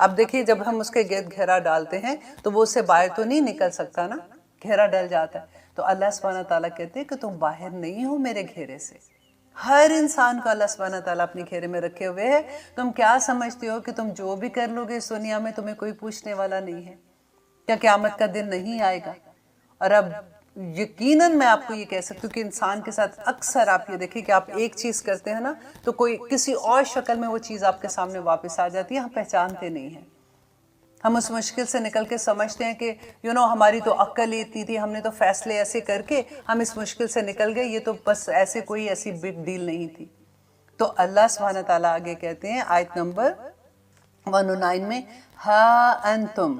اب دیکھیے جب ہم اس کے گرد گھیرا ڈالتے ہیں تو وہ اسے باہر تو نہیں نکل سکتا نا، گھیرا ڈل جاتا ہے. تو اللہ سبحانہ تعالیٰ کہتے ہیں کہ تم باہر نہیں ہو میرے گھیرے سے. ہر انسان کو اللہ سبحانہ تعالیٰ اپنے گھیرے میں رکھے ہوئے ہے. تم کیا سمجھتے ہو کہ تم جو بھی کر لو گے اس دنیا میں تمہیں کوئی پوچھنے والا نہیں ہے؟ کیا قیامت کا دن نہیں آئے گا؟ اور اب یقیناً میں آپ کو یہ کہہ سکتی ہوں کہ انسان کے ساتھ اکثر آپ یہ دیکھیں کہ آپ ایک چیز کرتے ہیں نا تو کوئی کسی اور شکل میں وہ چیز آپ کے سامنے واپس آ جاتی ہے، ہم پہچانتے نہیں ہیں. ہم اس مشکل سے نکل کے سمجھتے ہیں کہ ہماری تو عقل ہی اتنی تھی، ہم نے تو فیصلے ایسے کر کے ہم اس مشکل سے نکل گئے، یہ تو بس کوئی ایسی بگ ڈیل نہیں تھی. تو اللہ سبحانہ تعالیٰ آگے کہتے ہیں آیت نمبر 109 میں، ہاں انتم،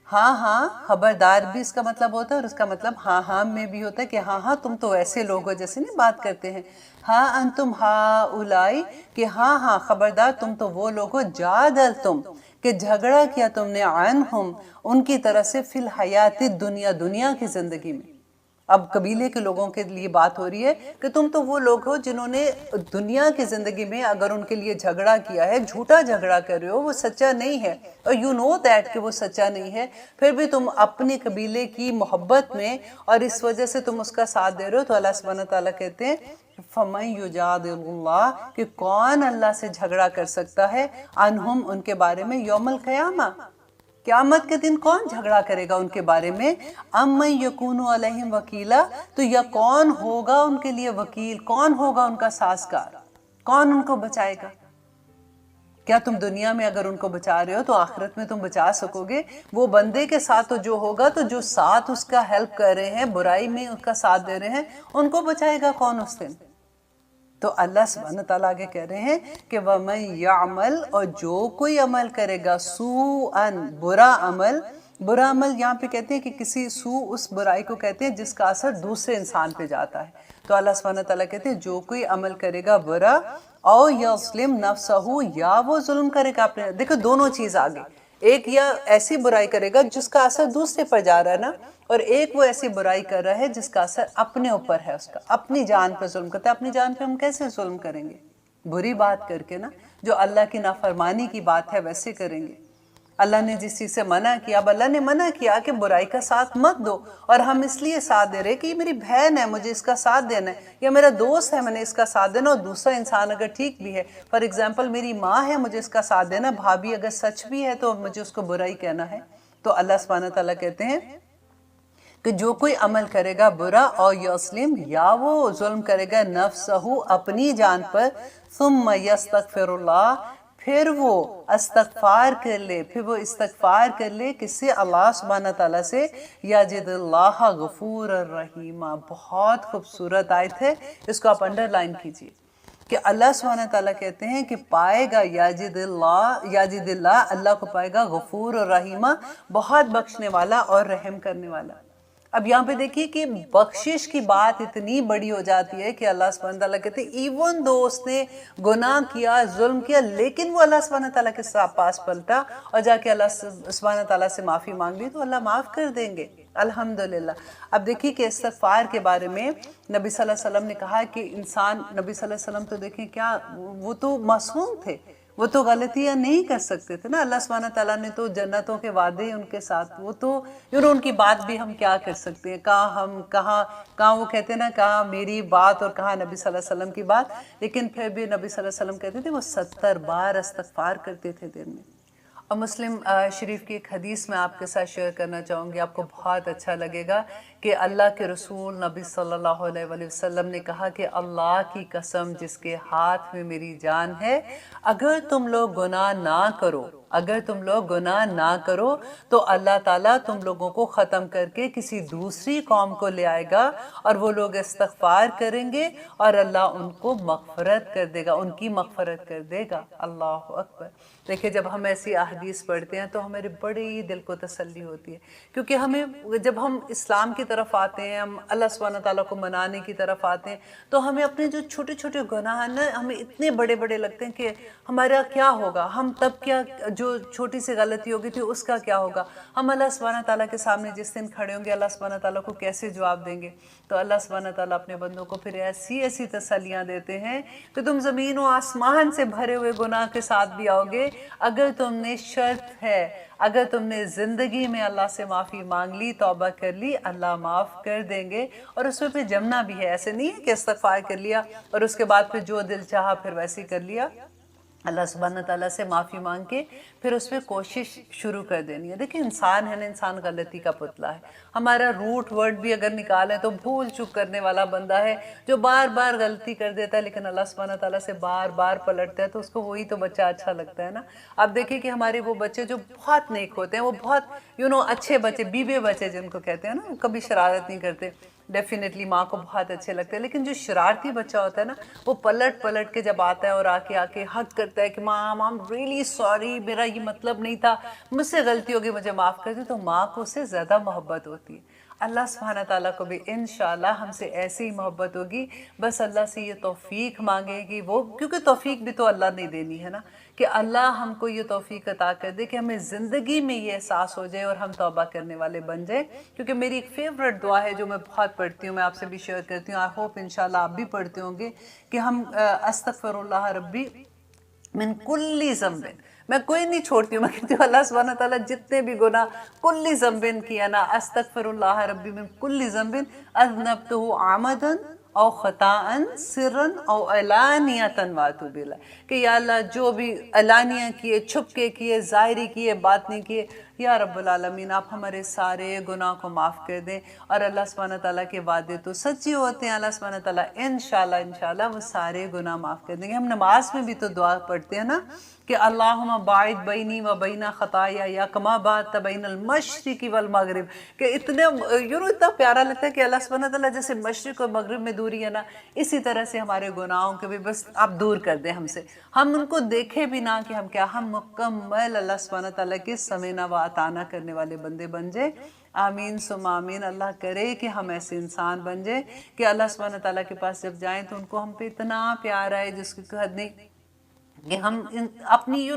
ہاں ہاں خبردار بھی اس کا مطلب ہوتا ہے، اور اس کا مطلب ہاں ہاں میں بھی ہوتا ہے کہ ہاں ہاں تم تو ایسے لوگ ہو جیسے نہیں بات کرتے ہیں. ہاں انتم ہاں اولائی، کہ ہاں ہاں خبردار تم تو وہ لوگ ہو، جادلتم کہ جھگڑا کیا تم نے، عنہم ان کی طرح سے، فی الحیات دنیا دنیا کی زندگی میں. اب قبیلے کے لوگوں کے لیے بات ہو رہی ہے کہ تم تو وہ لوگ ہو جنہوں نے دنیا کی زندگی میں اگر ان کے لیے جھگڑا کیا ہے، جھوٹا جھگڑا کر رہے ہو، وہ سچا نہیں ہے، اور یو نو دیٹ کہ وہ سچا نہیں ہے، پھر بھی تم اپنے قبیلے کی محبت میں اور اس وجہ سے تم اس کا ساتھ دے رہے ہو. تو اللہ سبحانہ تعالیٰ کہتے ہیں فَمَن يُجَادِلُ اللَّهَ، کہ کون اللہ سے جھگڑا کر سکتا ہے، عنہم ان کے بارے میں، یوم القیامہ قیامت کے دن کون جھگڑا کرے گا ان کے بارے میں، امن یکون علیہم وکیلا، تو یا کون ہوگا ان کے لیے وکیل، کون ہوگا ان کا سازگار، کون ان کو بچائے گا. کیا تم دنیا میں اگر ان کو بچا رہے ہو تو آخرت میں تم بچا سکو گے؟ وہ بندے کے ساتھ تو جو ہوگا، تو جو ساتھ اس کا ہیلپ کر رہے ہیں، برائی میں اس کا ساتھ دے رہے ہیں، ان کو بچائے گا کون اس دن؟ تو اللہ سبحانہ تعالیٰ آگے کہہ رہے ہیں کہ وَمَن يَعْمَلْ، اور جو کوئی عمل کرے گا، سوءً برا عمل. برا عمل یہاں پہ کہتے ہیں کہ کسی اس برائی کو کہتے ہیں جس کا اثر دوسرے انسان پہ جاتا ہے. تو اللہ سبحانہ تعالیٰ کہتے ہیں جو کوئی عمل کرے گا برا، او یظلم نفسہ، یا وہ ظلم کرے گا اپنے. دیکھو دونوں چیز آگے، ایک یا ایسی برائی کرے گا جس کا اثر دوسرے پر جا رہا ہے نا، اور ایک وہ ایسی برائی کر رہا ہے جس کا اثر اپنے اوپر ہے، اس کا اپنی جان پر ظلم کرتا ہے. اپنی جان پہ ہم کیسے ظلم کریں گے؟ بری بات کر کے نا، جو اللہ کی نافرمانی کی بات ہے ویسے کریں گے. اللہ نے جس چیز سے منع کیا، اب اللہ نے منع کیا کہ برائی کا ساتھ مت دو، اور ہم اس لیے ساتھ دے رہے کہ یہ میری بہن ہے مجھے اس کا ساتھ دینا ہے، یا میرا دوست ہے میں نے اس کا ساتھ دینا. اور دوسرا انسان اگر ٹھیک بھی ہے، فار ایگزامپل میری ماں ہے مجھے اس کا ساتھ دینا، بھابھی اگر سچ بھی ہے تو مجھے اس کو برائی کہنا ہے. تو اللہ سبحانہ تعالیٰ کہتے ہیں کہ جو کوئی عمل کرے گا برا، او یظلم، یا وہ ظلم کرے گا نفسہ اپنی جان پر، ثم یستغفر اللہ، پھر وہ استغفار کر لے، پھر وہ استغفار کر لے کس سے؟ اللہ سبحانہ تعالیٰ سے. یجد اللہ غفور الرحیم. بہت خوبصورت آیت ہے، اس کو آپ انڈر لائن کیجئے کہ اللہ سبحانہ تعالیٰ کہتے ہیں کہ پائے گا یجد اللہ، اللہ کو پائے گا غفور الرحیم، بہت بخشنے والا اور رحم کرنے والا. اب یہاں پہ دیکھیے کہ بخشش کی بات اتنی بڑی ہو جاتی ہے کہ اللہ سبحانہ تعالیٰ کہتے ہیں ایون دو اس نے گناہ کیا، ظلم کیا، لیکن وہ اللہ سبحانہ تعالیٰ کے پاس پلٹا اور جا کے اللہ سبحانہ تعالیٰ سے معافی مانگ لی، تو اللہ معاف کر دیں گے الحمدللہ. اب دیکھیے کہ استغفار کے بارے میں نبی صلی اللہ علیہ وسلم نے کہا کہ انسان، نبی صلی اللہ علیہ وسلم تو دیکھیں کیا، وہ تو معصوم تھے، وہ تو غلطیاں نہیں کر سکتے تھے نا. اللہ سبحانہ تعالیٰ نے تو جنتوں کے وعدے ان کے ساتھ، وہ تو ان کی بات بھی ہم کیا کر سکتے ہیں، کہاں وہ کہتے ہیں نا، کہاں میری بات اور کہاں نبی صلی اللہ علیہ وسلم کی بات. لیکن پھر بھی نبی صلی اللہ علیہ وسلم کہتے تھے وہ 70 بار استغفار کرتے تھے دن میں. اور مسلم شریف کی ایک حدیث میں آپ کے ساتھ شیئر کرنا چاہوں گی، آپ کو بہت اچھا لگے گا کہ اللہ کے رسول نبی صلی اللہ علیہ وآلہ وسلم نے کہا کہ اللہ کی قسم جس کے ہاتھ میں میری جان ہے، اگر تم لوگ گناہ نہ کرو تو اللہ تعالیٰ تم لوگوں کو ختم کر کے کسی دوسری قوم کو لے آئے گا، اور وہ لوگ استغفار کریں گے اور اللہ ان کو مغفرت کر دے گا، ان کی مغفرت کر دے گا. اللہ اکبر. دیکھیں جب ہم ایسی احادیث پڑھتے ہیں تو ہمارے بڑی دل کو تسلی ہوتی ہے، کیونکہ جب ہم اسلام کی طرف آتے ہیں، ہم اللہ سبحانہ تعالیٰ کو منانے کی طرف آتے ہیں، تو ہمیں اپنے جو چھوٹے چھوٹے گناہ ہیں نا، ہمیں اتنے بڑے بڑے لگتے ہیں کہ ہمارا کیا ہوگا، ہم تب کیا، جو چھوٹی سی غلطی ہوگی تھی اس کا کیا ہوگا، ہم اللہ سبحانہ تعالیٰ کے سامنے جس دن کھڑے ہوں گے اللہ سبحانہ تعالیٰ کو کیسے جواب دیں گے. تو اللہ سبحانہ تعالیٰ اپنے بندوں کو پھر ایسی تسلیاں دیتے ہیں کہ تم زمین و آسمان سے بھرے ہوئے گناہ کے ساتھ بھی آؤ گے اگر تم نے شرط ہے، اگر تم نے زندگی میں اللہ سے معافی مانگ لی، توبہ کر لی، اللہ معاف کر دیں گے۔ اور اس پہ جمنا بھی ہے، ایسے نہیں ہے کہ استغفار کر لیا اور اس کے بعد پھر جو دل چاہا پھر ویسے ہی کر لیا۔ اللہ سبحانہ تعالیٰ سے معافی مانگ کے پھر اس پہ کوشش شروع کر دینی ہے۔ دیکھیں انسان ہے نا، انسان غلطی کا پتلا ہے۔ ہمارا روٹ ورڈ بھی اگر نکالیں تو بھول چک کرنے والا بندہ ہے، جو بار بار غلطی کر دیتا ہے لیکن اللہ سبحانہ تعالیٰ سے بار بار پلٹتا ہے، تو اس کو وہی تو بچہ اچھا لگتا ہے نا۔ آپ دیکھیں کہ ہمارے وہ بچے جو بہت نیک ہوتے ہیں، وہ بہت اچھے بچے، بیبے بچے جن کو کہتے ہیں نا، کبھی شرارت نہیں کرتے، ڈیفینیٹلی ماں کو بہت اچھے لگتے ہیں۔ لیکن جو شرارتی بچہ ہوتا ہے نا، وہ پلٹ کے جب آتا ہے اور آ کے حق کرتا ہے کہ ماں I'm really sorry، میرا یہ مطلب نہیں تھا، مجھ سے غلطی ہوگی، مجھے معاف کر دیں، تو ماں کو اس سے زیادہ محبت ہوتی ہے۔ اللہ سبحانہ تعالیٰ کو بھی انشاءاللہ ہم سے ایسی ہی محبت ہوگی۔ بس اللہ سے یہ توفیق مانگے کہ وہ، کیونکہ توفیق بھی تو اللہ نے دینی ہے نا، کہ اللہ ہم کو یہ توفیق عطا کر دے کہ ہمیں زندگی میں یہ احساس ہو جائے اور ہم توبہ کرنے والے بن جائیں۔ کیونکہ میری ایک فیورٹ دعا ہے جو میں بہت پڑھتی ہوں، میں آپ سے بھی شیئر کرتی ہوں، آئی ہوپ انشاءاللہ آپ بھی پڑھتے ہوں گے، کہ ہم استغفر اللہ ربی من کل ذنب، میں کوئی نہیں چھوڑتی ہوں، میں کہتی ہوں اللہ سبحانہ تعالیٰ جتنے بھی گناہ کل ذنب کیا نا، استغفر اللہ ربی من کل ذنب اذنبتہ عمدا او خطاء سرا او علانیتا واتوب الیہ، کہ یا اللہ جو بھی علانیہ کیے، چھپ کے کیے، ظاہری کیے، باطنی کیے، یا رب العالمین آپ ہمارے سارے گناہ کو معاف کر دیں۔ اور اللہ سبحانہ تعالیٰ کے وعدے تو سچی ہوتے ہیں، اللہ سبحانہ تعالیٰ انشاءاللہ وہ سارے گناہ معاف کر دیں گے۔ ہم نماز میں بھی تو دعا پڑھتے ہیں نا کہ اللہم باعد بینی و بین خطایا یا کما باعدت بین المشرق والمغرب، کہ اتنا پیارا لگتا ہے کہ اللہ سبحانہ تعالیٰ جیسے مشرق اور مغرب میں دوری ہے نا، اسی طرح سے ہمارے گناہوں کے بھی بس آپ دور کر دیں ہم سے، ہم ان کو دیکھے بھی نہ کہ ہم کیا، ہم مکمل اللہ سبحانہ تعالیٰ کے سمینا و اطاعنا کرنے والے بندے بن جائیں۔ آمین ثم آمین۔ اللہ کرے کہ ہم ایسے انسان بن جائیں کہ اللہ سبحانہ تعالیٰ کے پاس جب جائیں تو ان کو ہم پہ اتنا پیار آئے جس کی حد نہیں، کہ ہم اپنی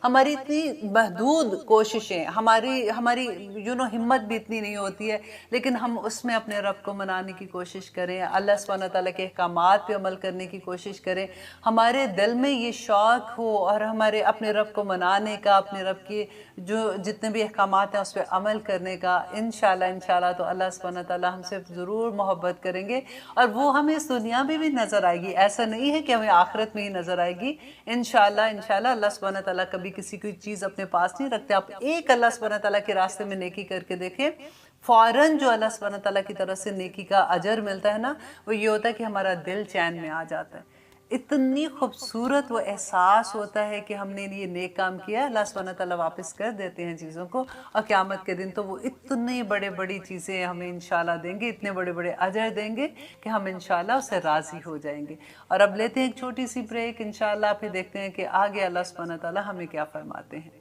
ہماری اتنی محدود کوششیں، ہماری ہمت بھی اتنی نہیں ہوتی ہے، لیکن ہم اس میں اپنے رب کو منانے کی کوشش کریں، اللہ سبحانہ تعالیٰ کے احکامات پہ عمل کرنے کی کوشش کریں، ہمارے دل میں یہ شوق ہو اور ہمارے اپنے رب کو منانے کا، اپنے رب کے جو جتنے بھی احکامات ہیں اس پہ عمل کرنے کا، انشاءاللہ تو اللہ سبحانہ تعالیٰ ہم سے ضرور محبت کریں گے، اور وہ ہمیں اس دنیا میں بھی نظر آئے گی، ایسا نہیں ہے کہ ہمیں آخرت میں ہی نظر آئے گی۔ انشاءاللہ اللہ سبحانہ تعالیٰ کبھی کسی کوئی چیز اپنے پاس نہیں رکھتے۔ آپ ایک اللہ سبحانہ تعالیٰ کے راستے میں نیکی کر کے دیکھیں، فوراً جو اللہ سبحانہ تعالیٰ کی طرف سے نیکی کا اجر ملتا ہے نا، وہ یہ ہوتا ہے کہ ہمارا دل چین میں آ جاتا ہے، اتنی خوبصورت وہ احساس ہوتا ہے کہ ہم نے یہ نیک کام کیا، اللہ سبحانہ تعالیٰ واپس کر دیتے ہیں چیزوں کو، اور قیامت کے دن تو وہ اتنی بڑی چیزیں ہمیں انشاءاللہ دیں گے، اتنے بڑے اجر دیں گے کہ ہم انشاءاللہ اسے راضی ہو جائیں گے۔ اور اب لیتے ہیں ایک چھوٹی سی بریک، انشاءاللہ پھر دیکھتے ہیں کہ آگے اللہ سبحانہ تعالیٰ ہمیں کیا فرماتے ہیں۔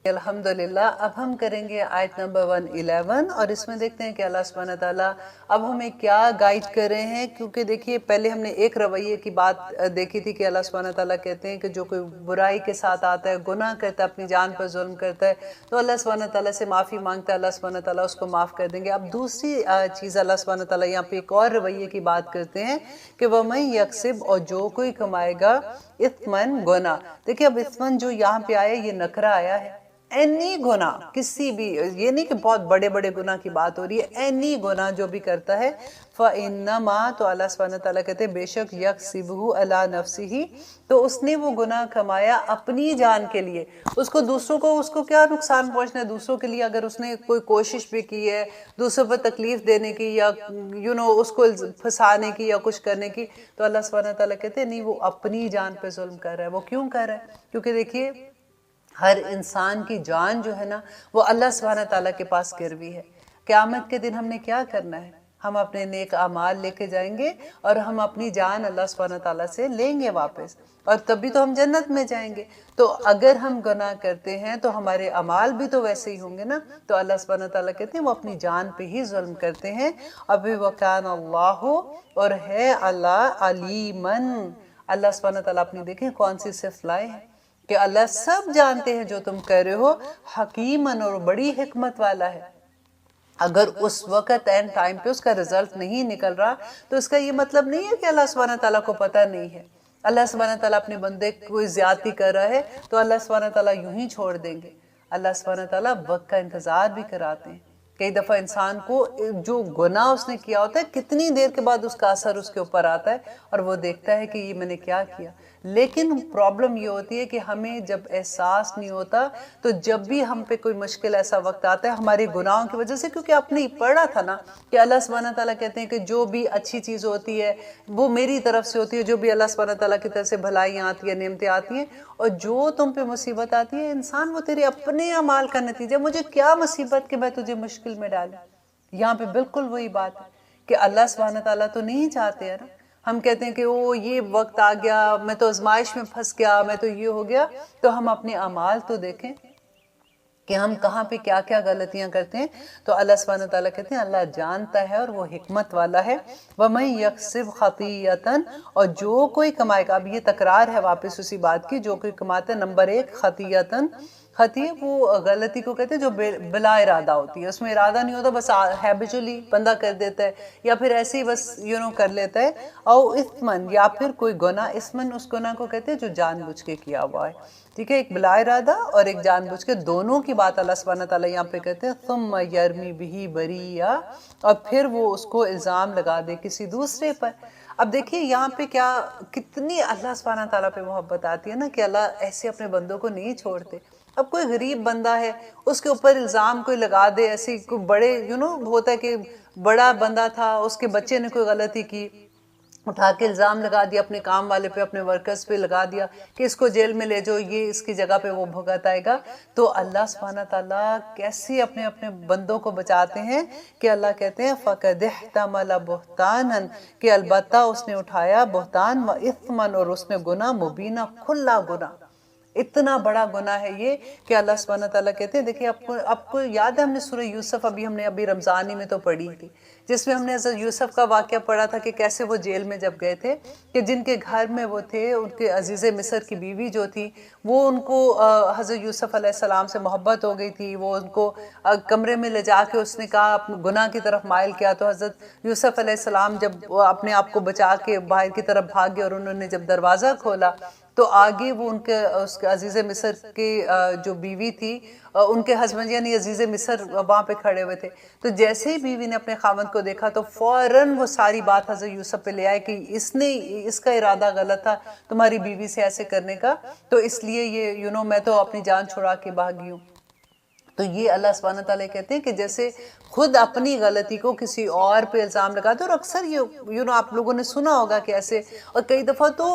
الحمدللہ اب ہم کریں گے آیت نمبر 111، اور اس میں دیکھتے ہیں کہ اللہ سبحانہ تعالیٰ اب ہمیں کیا گائیڈ کر رہے ہیں، کیونکہ دیکھیے پہلے ہم نے ایک رویے کی بات دیکھی تھی کہ اللہ سبحانہ تعالیٰ کہتے ہیں کہ جو کوئی برائی کے ساتھ آتا ہے، گناہ کرتا ہے، اپنی جان پر ظلم کرتا ہے، تو اللہ سبحانہ تعالیٰ سے معافی مانگتا ہے، اللہ سبحانہ تعالیٰ اس کو معاف کر دیں گے۔ اب دوسری چیز اللہ سبحانہ تعالیٰ یہاں پہ ایک اور رویے کی بات کرتے ہیں کہ وَمَن یکسب، اور جو کوئی کمائے گا اثمن، گناہ۔ دیکھیں اب اثمن جو یہاں پہ آیا یہ نکرہ آیا ہے، اینی گناہ، کسی بھی، یہ نہیں کہ بہت بڑے گناہ کی بات ہو رہی ہے، اینی گناہ جو بھی کرتا ہے، فَإِنَّمَا، تو اللہ سبحانہ تعالیٰ کہتے ہیں بے شک یکسبہ علی نفسہ، تو اس نے وہ گناہ کمایا اپنی جان کے لیے، اس کو دوسروں کو، اس کو کیا نقصان پہنچنا ہے دوسروں کے لیے، اگر اس نے کوئی کوشش بھی کی ہے دوسروں پر تکلیف دینے کی یا اس کو پھنسانے کی یا کچھ کرنے کی، تو اللہ سبحانہ تعالیٰ کہتے ہیں نہیں، وہ اپنی جان پہ ظلم کر رہا ہے۔ وہ کیوں کر رہا ہے؟ کیونکہ دیکھیے ہر انسان کی جان جو ہے نا وہ اللہ سبحانہ تعالیٰ کے پاس گروی ہے۔ قیامت کے دن ہم نے کیا کرنا ہے؟ ہم اپنے نیک اعمال لے کے جائیں گے اور ہم اپنی جان اللہ سبحانہ تعالیٰ سے لیں گے واپس، اور تبھی تو ہم جنت میں جائیں گے۔ تو اگر ہم گناہ کرتے ہیں تو ہمارے اعمال بھی تو ویسے ہی ہوں گے نا، تو اللہ سبحانہ تعالیٰ کہتے ہیں وہ اپنی جان پہ ہی ظلم کرتے ہیں۔ ابھی وَكَانَ اللَّهُ، اور ہے اللہ علیمن، اللہ سبحانہ تعالیٰ اپنی دیکھیں کون سی صفت لائے ہیں کہ اللہ سب جانتے ہیں جو تم کر رہے ہو، حکیمن، اور بڑی حکمت والا ہے۔ اگر اس وقت اینڈ ٹائم پہ اس کا رزلٹ نہیں نکل رہا تو اس کا یہ مطلب نہیں ہے کہ اللہ سبحانہ تعالیٰ کو پتہ نہیں ہے، اللہ سبحانہ تعالیٰ اپنے بندے کوئی زیادتی کر رہا ہے تو اللہ سبحانہ تعالیٰ یوں ہی چھوڑ دیں گے؟ اللہ سبحانہ تعالیٰ وقت کا انتظار بھی کراتے ہیں. کئی دفعہ انسان کو جو گناہ اس نے کیا ہوتا ہے کتنی دیر کے بعد اس کا اثر اس کے اوپر آتا ہے اور وہ دیکھتا ہے کہ یہ میں نے کیا کیا. لیکن پرابلم یہ ہوتی ہے کہ ہمیں جب احساس نہیں ہوتا تو جب بھی ہم پہ کوئی مشکل ایسا وقت آتا ہے ہمارے گناہوں کی وجہ سے، کیونکہ آپ نے پڑھا تھا نا کہ اللہ سبحانہ تعالیٰ کہتے ہیں کہ جو بھی اچھی چیز ہوتی ہے وہ میری طرف سے ہوتی ہے، جو بھی اللہ سبحانہ تعالیٰ کی طرف سے بھلائیاں آتی ہیں، نعمتیں آتی ہیں، اور جو تم پہ مصیبت آتی ہے انسان وہ تیرے اپنے اعمال کا نتیجہ. مجھے کیا مصیبت کہ میں تجھے مشکل میں ڈالوں. یہاں پہ بالکل وہی بات ہے کہ اللہ سبحانہ تعالیٰ تو نہیں چاہتے ہیں نا. ہم کہتے ہیں کہ وہ یہ وقت آ گیا، میں تو آزمائش میں پھنس گیا، میں تو یہ ہو گیا. تو ہم اپنے اعمال تو دیکھیں کہ ہم کہاں پہ کیا کیا غلطیاں کرتے ہیں. تو اللہ سبحانہ تعالیٰ کہتے ہیں اللہ جانتا ہے اور وہ حکمت والا ہے. وَمَن يَكْسِبْ خَطِيَّةً، اور جو کوئی کمائے گا. اب یہ تکرار ہے واپس اسی بات کی، جو کوئی کماتا ہے. نمبر 1 خطیۃً، خطیہ وہ غلطی کو کہتے ہیں جو بلا ارادہ ہوتی ہے، اس میں ارادہ نہیں ہوتا، بس ہیبچولی بندہ کر دیتا ہے یا پھر ایسے ہی بس کر لیتا ہے. او اثمن، یا پھر کوئی گناہ. اثمن اس گناہ کو کہتے ہیں جو جان بوجھ کے کیا ہوا ہے. ٹھیک ہے، ایک بلا ارادہ اور ایک جان بوجھ کے، دونوں کی بات اللہ سبحانہ تعالیٰ یہاں پہ کہتے ہیں. ثم یرمی بہ بریہ، اور پھر وہ اس کو الزام لگا دے کسی دوسرے پر. اب دیکھیے یہاں پہ کیا کتنی اللہ سبحانہ تعالیٰ پہ محبت آتی ہے نا کہ اللہ ایسے اپنے بندوں کو نہیں چھوڑتے. اب کوئی غریب بندہ ہے اس کے اوپر الزام کوئی لگا دے، ایسی کوئی بڑے ہوتا ہے کہ بڑا بندہ تھا، اس کے بچے نے کوئی غلطی کی، اٹھا کے الزام لگا دیا اپنے کام والے پہ، اپنے ورکرز پہ لگا دیا کہ اس کو جیل میں لے جاؤ، یہ اس کی جگہ پہ وہ بھگت آئے گا. تو اللہ سبحانہ تعالیٰ کیسے اپنے بندوں کو بچاتے ہیں کہ اللہ کہتے ہیں فَقَدْ احْتَمَلَ بُهْتَانًا، کہ البتہ اس نے اٹھایا بہتان، وَإِثْمًا، اور اس میں گناہ، مبینہ، کھلا گناہ. اتنا بڑا گناہ ہے یہ کہ اللہ سبحانہ تعالیٰ کہتے ہیں. دیکھیں آپ کو یاد ہے ہم نے سورہ یوسف ہم نے ابھی رمضانی میں تو پڑھی تھی، جس میں ہم نے حضرت یوسف کا واقعہ پڑھا تھا کہ کیسے وہ جیل میں جب گئے تھے کہ جن کے گھر میں وہ تھے، ان کے عزیز مصر کی بیوی جو تھی وہ ان کو حضرت یوسف علیہ السلام سے محبت ہو گئی تھی. وہ ان کو کمرے میں لے جا کے اس نے کہا اپنے گناہ کی طرف مائل کیا. تو حضرت یوسف علیہ السلام جب اپنے آپ کو بچا کے باہر کی طرف بھاگے اور انہوں نے جب دروازہ کھولا تو آگے وہ اس کے عزیز مصر کی جو بیوی تھی، ان کے ہسبینڈ یعنی عزیز مصر وہاں پہ کھڑے ہوئے تھے. تو جیسے ہی بیوی نے اپنے خاوند کو دیکھا تو فوراً وہ ساری بات حضرت یوسف پہ لے آئے کہ اس کا ارادہ غلط تھا تمہاری بیوی سے ایسے کرنے کا، تو اس لیے یہ میں تو اپنی جان چھڑا کے بھاگی ہوں. تو یہ اللہ سبحانہ تعالیٰ کہتے ہیں کہ جیسے خود اپنی غلطی کو کسی اور پہ الزام لگاتے ہیں. اور اکثر یہ آپ لوگوں نے سنا ہوگا کہ ایسے، اور کئی دفعہ تو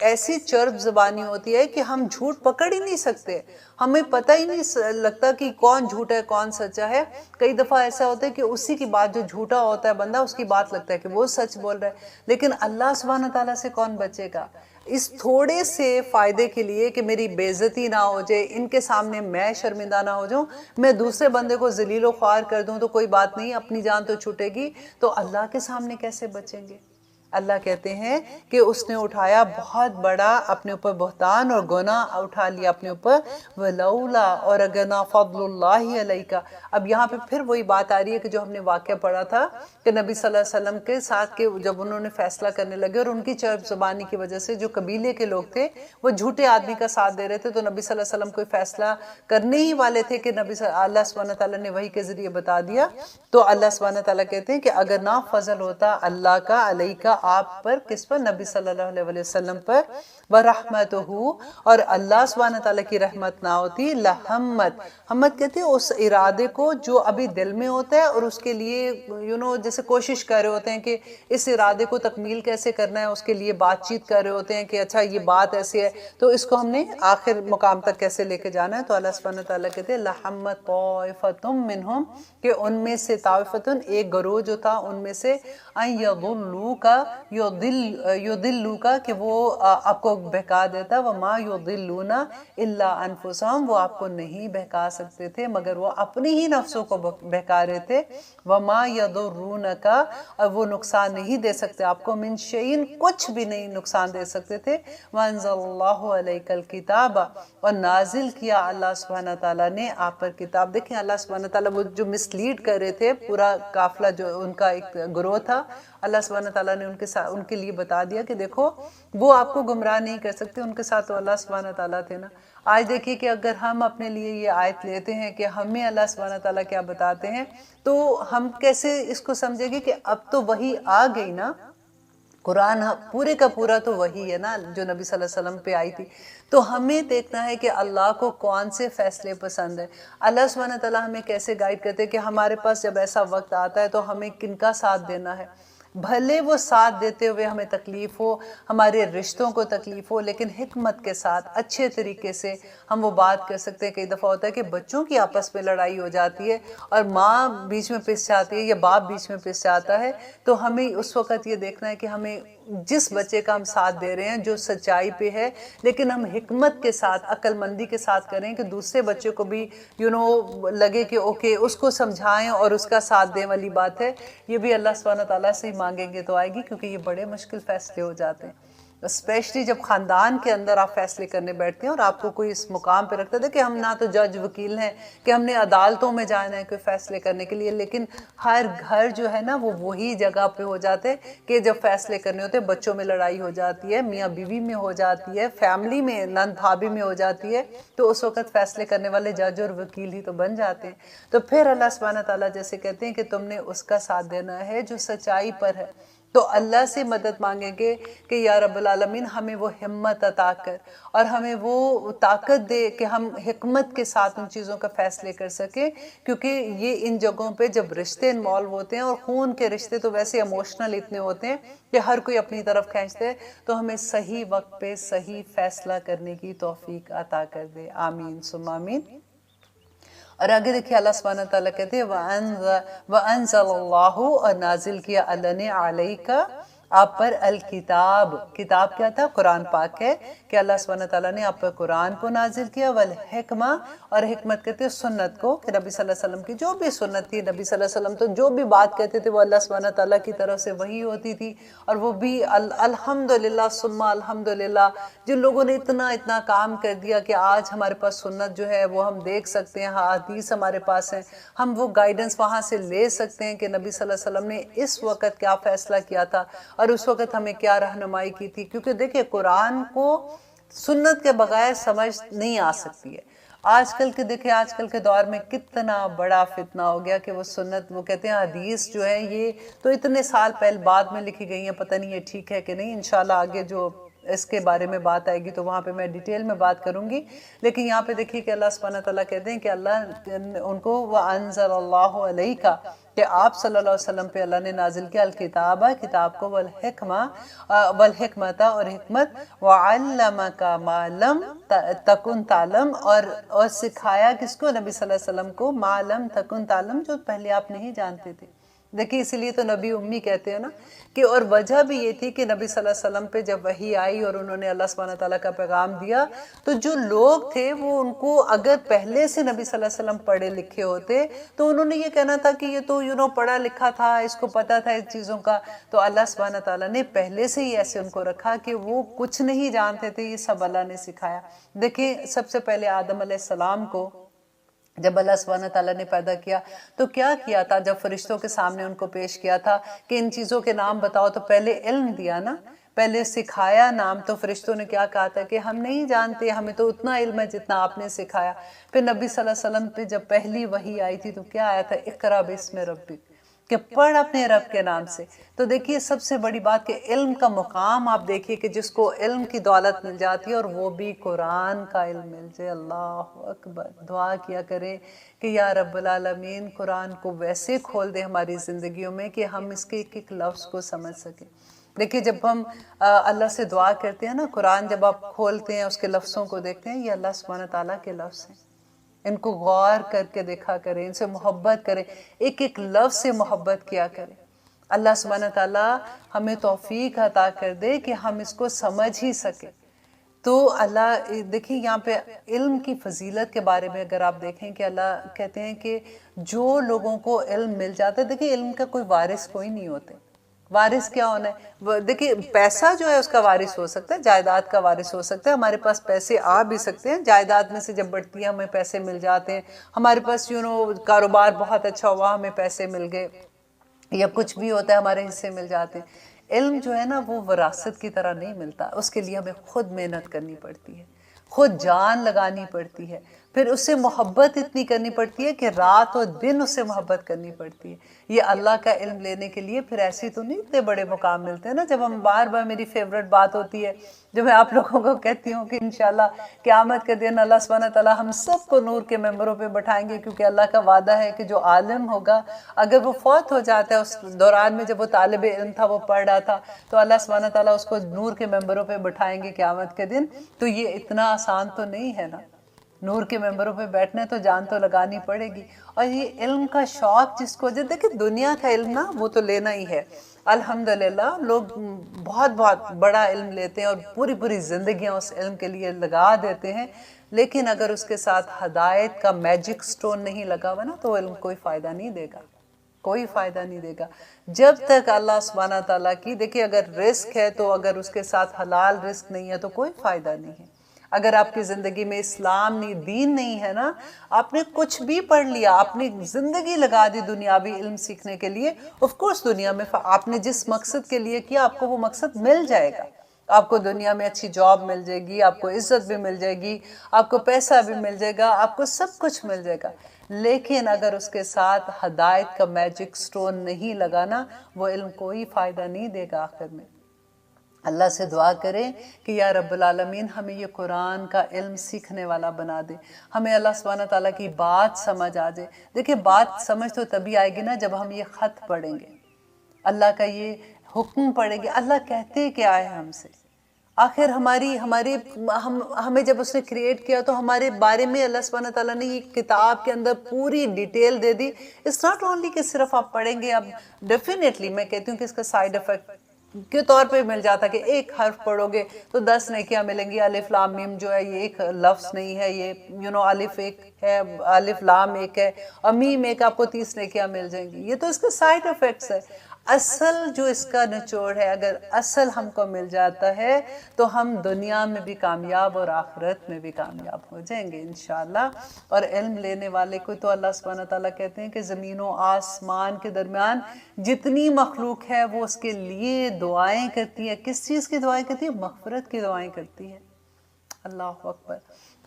ایسی چرب زبانی ہوتی ہے کہ ہم جھوٹ پکڑ ہی نہیں سکتے، ہمیں پتہ ہی نہیں لگتا کہ کون جھوٹ ہے کون سچا ہے. کئی دفعہ ایسا ہوتا ہے کہ اسی کی بات، جو جھوٹا ہوتا ہے بندہ، اس کی بات لگتا ہے کہ وہ سچ بول رہا ہے. لیکن اللہ سبحانہ تعالیٰ سے کون بچے گا؟ اس تھوڑے سے فائدے کے لیے کہ میری بے عزتی نہ ہو جائے، ان کے سامنے میں شرمندہ نہ ہو جاؤں، میں دوسرے بندے کو ذلیل و خوار کر دوں تو کوئی بات نہیں، اپنی جان تو چھوٹے گی، تو اللہ کے سامنے کیسے بچیں گے؟ اللہ کہتے ہیں کہ اس نے اٹھایا بہت بڑا اپنے اوپر بہتان اور گناہ اٹھا لیا اپنے اوپر. وَلَوْلَا، اور اگر نہ فضل اللہ علیکا. اب یہاں پہ پھر وہی بات آ رہی ہے کہ جو ہم نے واقعہ پڑھا تھا کہ نبی صلی اللہ علیہ وسلم کے ساتھ کہ جب انہوں نے فیصلہ کرنے لگے اور ان کی چرب زبانی کی وجہ سے جو قبیلے کے لوگ تھے وہ جھوٹے آدمی کا ساتھ دے رہے تھے، تو نبی صلی اللہ علیہ وسلم کوئی فیصلہ کرنے ہی والے تھے کہ اللہ سبحانہ تعالیٰ نے وحی کے ذریعے بتا دیا. تو اللہ سبحانہ تعالیٰ کہتے ہیں کہ اگر نہ فضل ہوتا اللہ کا علیکا، آپ پر، کس پر؟ نبی صلی اللہ علیہ وسلم پر، وَرَحْمَتُهُ، اور اللہ سبحانہ تعالیٰ کی رحمت نہ ہوتی، لَحَمَّت. ہمت کہتے ہیں اس ارادے کو جو ابھی دل میں ہوتا ہے اور اس کے لیے جیسے کوشش کر رہے ہوتے ہیں کہ اس ارادے کو تکمیل کیسے کرنا ہے، اس کے لیے بات چیت کر رہے ہوتے ہیں کہ اچھا یہ بات ایسی ہے تو اس کو ہم نے آخر مقام تک کیسے لے کے جانا ہے. تو اللہ سبحانہ تعالیٰ کہتے ہیں لَحَمَّت طَائِفَةٌ مِّنْهُمْ، کہ ان میں سے طائفتن، ایک گروہ جو تھا ان میں سے، ان یضلوکا، کہ وہ آپ کو بہکا دیتا. وما یضلون الا انفسهم، وہ آپ کو نہیں بہکا سکتے تھے مگر وہ اپنی ہی نفسوں کو بہکا رہے تھے. وما یضرونک، اور وہ نقصان نہیں دے سکتے آپ کو، من شیئن، کچھ بھی نہیں نقصان دے سکتے تھے. وانزل اللہ علیک الکتاب، اور نازل کیا اللہ سبحانہ تعالیٰ نے آپ پر کتاب. دیکھیں اللہ سبحانہ تعالیٰ وہ جو مسلیڈ کر رہے تھے پورا قافلہ، جو ان کا ایک گروہ تھا، اللہ سبحانہ تعالیٰ نے ان ان کے ساتھ ان کے لیے بتا دیا کہ دیکھو وہ آپ کو گمراہ نہیں کر سکتے، ان کے ساتھ تو اللہ سبحانہ تعالیٰ تھے نا۔ آج دیکھیے کہ اگر ہم اپنے لیے یہ آیت لیتے ہیں کہ ہمیں اللہ سبحانہ تعالیٰ کیا بتاتے ہیں، تو ہم کیسے اس کو سمجھیں گے کہ اب تو وحی آ گئی نا، قرآن پورے کا پورا تو وہی ہے نا جو نبی صلی اللہ علیہ وسلم پہ آئی تھی۔ تو ہمیں دیکھنا ہے کہ اللہ کو کون سے فیصلے پسند ہے، اللہ سبحانہ تعالیٰ ہمیں کیسے گائیڈ کرتے ہیں کہ ہمارے پاس جب ایسا وقت آتا ہے تو ہمیں کن کا ساتھ دینا ہے۔ بھلے وہ ساتھ دیتے ہوئے ہمیں تکلیف ہو، ہمارے رشتوں کو تکلیف ہو، لیکن حکمت کے ساتھ اچھے طریقے سے ہم وہ بات کر سکتے ہیں۔ کئی دفعہ ہوتا ہے کہ بچوں کی آپس میں لڑائی ہو جاتی ہے اور ماں بیچ میں پس جاتی ہے یا باپ بیچ میں پس جاتا ہے، تو ہمیں اس وقت یہ دیکھنا ہے کہ ہمیں جس بچے کا ہم ساتھ دے رہے ہیں جو سچائی پہ ہے، لیکن ہم حکمت کے ساتھ عقل مندی کے ساتھ کریں کہ دوسرے بچے کو بھی لگے کہ اوکے اس کو سمجھائیں اور اس کا ساتھ دیں والی بات ہے۔ یہ بھی اللہ سبحانہ تعالیٰ سے ہی مانگیں گے تو آئے گی، کیونکہ یہ بڑے مشکل فیصلے ہو جاتے ہیں، اسپیشلی جب خاندان کے اندر آپ فیصلے کرنے بیٹھتے ہیں اور آپ کو کوئی اس مقام پہ رکھتا ہے کہ ہم نہ تو جج وکیل ہیں کہ ہم نے عدالتوں میں جانا ہے کوئی فیصلے کرنے کے لیے، لیکن ہر گھر جو ہے نا وہ وہی جگہ پہ ہو جاتے ہیں کہ جب فیصلے کرنے ہوتے ہیں، بچوں میں لڑائی ہو جاتی ہے، میاں بیوی میں ہو جاتی ہے، فیملی میں نند بھابھی میں ہو جاتی ہے، تو اس وقت فیصلے کرنے والے جج اور وکیل ہی تو بن جاتے ہیں۔ تو پھر اللہ سبحانہ تعالیٰ جیسے کہتے ہیں کہ تم نے اس کا ساتھ دینا ہے جو سچائی پر ہے، تو اللہ سے مدد مانگیں گے کہ یا رب العالمین ہمیں وہ ہمت عطا کر اور ہمیں وہ طاقت دے کہ ہم حکمت کے ساتھ ان چیزوں کا فیصلے کر سکیں، کیونکہ یہ ان جگہوں پہ جب رشتے انوالو ہوتے ہیں، اور خون کے رشتے تو ویسے ایموشنل اتنے ہوتے ہیں کہ ہر کوئی اپنی طرف کھینچتے ہیں، تو ہمیں صحیح وقت پہ صحیح فیصلہ کرنے کی توفیق عطا کر دے، آمین ثم آمین۔ اور آگے دیکھیں اللہ سبحانہ تعالیٰ کہتے ہیں وَأَنزَلَ اللَّهُ، اور نازل کیا اللہ نے عَلَيْكَ آپ پر الکتاب، کتاب کیا تھا؟ قرآن پاک ہے کہ اللہ سبحانہ تعالیٰ نے آپ پر قرآن کو نازل کیا، والحکمہ، اور حکمت کہتے ہیں سنت کو، کہ نبی صلی اللہ علیہ وسلم کی جو بھی سنت تھی، نبی صلی اللہ علیہ وسلم تو جو بھی بات کہتے تھے وہ اللہ سبحانہ تعالیٰ کی طرف سے وحی ہوتی تھی، اور وہ بھی الحمدللہ ثم الحمدللہ، جن لوگوں نے اتنا کام کر دیا کہ آج ہمارے پاس سنت جو ہے وہ ہم دیکھ سکتے ہیں، حدیث ہمارے پاس ہیں، ہم وہ گائیڈنس وہاں سے لے سکتے ہیں کہ نبی صلی اللہ علیہ وسلم نے اس وقت کیا فیصلہ کیا تھا اور اس وقت ہمیں کیا رہنمائی کی تھی، کیونکہ دیکھیں قرآن کو سنت کے بغیر سمجھ نہیں آ سکتی ہے۔ آج کل کے دیکھیں، آج کل کے دور میں کتنا بڑا فتنہ ہو گیا کہ وہ سنت، وہ کہتے ہیں حدیث جو ہے یہ تو اتنے سال پہلے بعد میں لکھی گئی ہیں، پتہ نہیں یہ ٹھیک ہے کہ نہیں، انشاءاللہ آگے جو اس کے بارے میں بات آئے گی تو وہاں پہ میں ڈیٹیل میں بات کروں گی، لیکن یہاں پہ دیکھیے کہ اللہ سبحانہ تعالیٰ کہتے ہیں کہ اللہ ان کو وَأَنزَلَ اللَّهُ عَلَيْكَ، کہ آپ صلی اللہ علیہ وسلم پہ اللہ نے نازل کیا الکتاب، کتاب کو، والحکمت، اور حکمت، وَعَلَّمَكَ مَا لَمْ تَكُنْ تَعْلَمْ، اور سکھایا کس کو؟ نبی صلی اللہ علیہ وسلم کو، مَا لَمْ تَكُنْ تَعْلَمْ، جو پہلے آپ نہیں جانتے تھے۔ دیکھیں اسی لیے تو نبی امی کہتے ہیں نا، کہ اور وجہ بھی یہ تھی کہ نبی صلی اللہ علیہ وسلم پہ جب وحی آئی اور انہوں نے اللہ سبحانہ تعالیٰ کا پیغام دیا، تو جو لوگ تھے وہ ان کو اگر پہلے سے نبی صلی اللہ علیہ وسلم پڑھے لکھے ہوتے تو انہوں نے یہ کہنا تھا کہ یہ تو پڑھا لکھا تھا، اس کو پتا تھا اس چیزوں کا، تو اللہ سبحانہ تعالیٰ نے پہلے سے ہی ایسے ان کو رکھا کہ وہ کچھ نہیں جانتے تھے، یہ سب اللہ نے سکھایا۔ دیکھیں سب سے پہلے آدم علیہ السلام کو جب اللہ سبحانہ تعالیٰ نے پیدا کیا تو کیا کیا تھا؟ جب فرشتوں کے سامنے ان کو پیش کیا تھا کہ ان چیزوں کے نام بتاؤ، تو پہلے علم دیا نا، پہلے سکھایا نام، تو فرشتوں نے کیا کہا تھا کہ ہم نہیں جانتے، ہمیں تو اتنا علم ہے جتنا آپ نے سکھایا۔ پھر نبی صلی اللہ علیہ وسلم پہ جب پہلی وحی آئی تھی تو کیا آیا تھا؟ اقرا باسم ربک، کہ پڑھ اپنے رب کے نام سے۔ تو دیکھیے سب سے بڑی بات کہ علم کا مقام آپ دیکھیے کہ جس کو علم کی دولت مل جاتی ہے اور وہ بھی قرآن کا علم مل جائے، اللہ اکبر۔ دعا کیا کریں کہ یا رب العالمین قرآن کو ویسے کھول دے ہماری زندگیوں میں کہ ہم اس کے ایک ایک لفظ کو سمجھ سکیں۔ دیکھیے جب ہم اللہ سے دعا کرتے ہیں نا، قرآن جب آپ کھولتے ہیں اس کے لفظوں کو دیکھتے ہیں، یہ اللہ سبحانہ تعالیٰ کے لفظ ہیں، ان کو غور کر کے دیکھا کریں، ان سے محبت کریں، ایک ایک لفظ سے محبت کیا کریں۔ اللہ سبحانہ تعالیٰ ہمیں توفیق عطا کر دے کہ ہم اس کو سمجھ ہی سکیں۔ تو اللہ دیکھیں یہاں پہ علم کی فضیلت کے بارے میں اگر آپ دیکھیں کہ اللہ کہتے ہیں کہ جو لوگوں کو علم مل جاتا ہے، دیکھیں علم کا کوئی وارث کوئی نہیں ہوتے۔ وارث کیا ہونا ہے؟ دیکھیں پیسہ جو ہے اس کا وارث ہو سکتا ہے، جائیداد کا وارث ہو سکتا ہے، ہمارے پاس پیسے آ بھی سکتے ہیں، جائیداد میں سے جب بڑھتی ہے ہمیں پیسے مل جاتے ہیں، ہمارے پاس کاروبار بہت اچھا ہوا ہمیں پیسے مل گئے، یا کچھ بھی ہوتا ہے ہمارے حصے مل جاتے ہیں۔ علم جو ہے نا وہ وراثت کی طرح نہیں ملتا، اس کے لیے ہمیں خود محنت کرنی پڑتی ہے، خود جان لگانی پڑتی ہے، پھر اس سے محبت اتنی کرنی پڑتی ہے کہ رات و دن اس سے محبت کرنی پڑتی ہے۔ یہ اللہ کا علم لینے کے لیے پھر ایسی تو نہیں اتنے بڑے مقام ملتے ہیں نا، جب ہم بار بار، میری فیوریٹ بات ہوتی ہے جو میں آپ لوگوں کو کہتی ہوں کہ انشاءاللہ قیامت کے دن اللہ سبحانہ تعالیٰ ہم سب کو نور کے ممبروں پہ بٹھائیں گے، کیونکہ اللہ کا وعدہ ہے کہ جو عالم ہوگا اگر وہ فوت ہو جاتا ہے اس دوران میں جب وہ طالب علم تھا، وہ پڑھ رہا تھا، تو اللہ سبحانہ تعالیٰ اس کو نور کے ممبروں پہ بٹھائیں گے قیامت کے دن۔ تو یہ اتنا آسان تو نہیں ہے نا، نور کے ممبروں پہ بیٹھنے تو جان تو لگانی پڑے گی۔ اور یہ علم کا شوق جس کو، جو دیکھیں دنیا کا علم نا وہ تو لینا ہی ہے، الحمدللہ لوگ بہت بہت بڑا علم لیتے ہیں اور پوری پوری زندگیاں اس علم کے لیے لگا دیتے ہیں، لیکن اگر اس کے ساتھ ہدایت کا میجک سٹون نہیں لگا ہوا نا تو وہ علم کوئی فائدہ نہیں دے گا، کوئی فائدہ نہیں دے گا۔ جب تک اللہ سبحانہ تعالیٰ کی، دیکھیں اگر رزق ہے تو اگر اس کے ساتھ حلال رزق نہیں ہے تو کوئی فائدہ نہیں ہے۔ اگر آپ کی زندگی میں اسلام نہیں، دین نہیں ہے نا، آپ نے کچھ بھی پڑھ لیا، اپنی زندگی لگا دی دنیاوی علم سیکھنے کے لیے، آف کورس دنیا میں آپ نے جس مقصد کے لیے کیا آپ کو وہ مقصد مل جائے گا، آپ کو دنیا میں اچھی جاب مل جائے گی، آپ کو عزت بھی مل جائے گی، آپ کو پیسہ بھی مل جائے گا، آپ کو سب کچھ مل جائے گا، لیکن اگر اس کے ساتھ ہدایت کا میجک سٹون نہیں لگانا، وہ علم کوئی فائدہ نہیں دے گا آخر میں۔ اللہ سے دعا کریں کہ یا رب العالمین ہمیں یہ قرآن کا علم سیکھنے والا بنا دے، ہمیں اللہ سبحانہ تعالیٰ کی بات سمجھ آ جائے۔ دیکھیں بات سمجھ تو تبھی آئے گی نا جب ہم یہ خط پڑھیں گے، اللہ کا یہ حکم پڑھیں گے، اللہ کہتے کیا ہے ہم سے، آخر ہمیں جب اس نے کریٹ کیا تو ہمارے بارے میں اللہ سبحانہ تعالیٰ نے یہ کتاب کے اندر پوری ڈیٹیل دے دی۔ اٹس ناٹ اونلی کہ صرف آپ پڑھیں گے، اب ڈیفینیٹلی میں کہتی ہوں کہ اس کا سائیڈ افیکٹ کے طور پہ مل جاتا کہ ایک حرف پڑھو گے تو 10 نیکیاں ملیں گی۔ الف لام میم جو ہے یہ ایک لفظ نہیں ہے، یہ الف ایک ہے، الف لام ایک ہے اور میم ایک، آپ کو 30 نیکیاں مل جائیں گی۔ یہ تو اس کے سائیڈ افیکٹس ہے۔ اصل جو اس کا نچوڑ ہے، اگر اصل ہم کو مل جاتا ہے تو ہم دنیا میں بھی کامیاب اور آخرت میں بھی کامیاب ہو جائیں گے انشاءاللہ۔ اور علم لینے والے کو تو اللہ سبحانہ تعالیٰ کہتے ہیں کہ زمین و آسمان کے درمیان جتنی مخلوق ہے وہ اس کے لیے دعائیں کرتی ہے۔ کس چیز کی دعائیں کرتی ہے؟ مغفرت کی دعائیں کرتی ہے۔ اللہ اکبر۔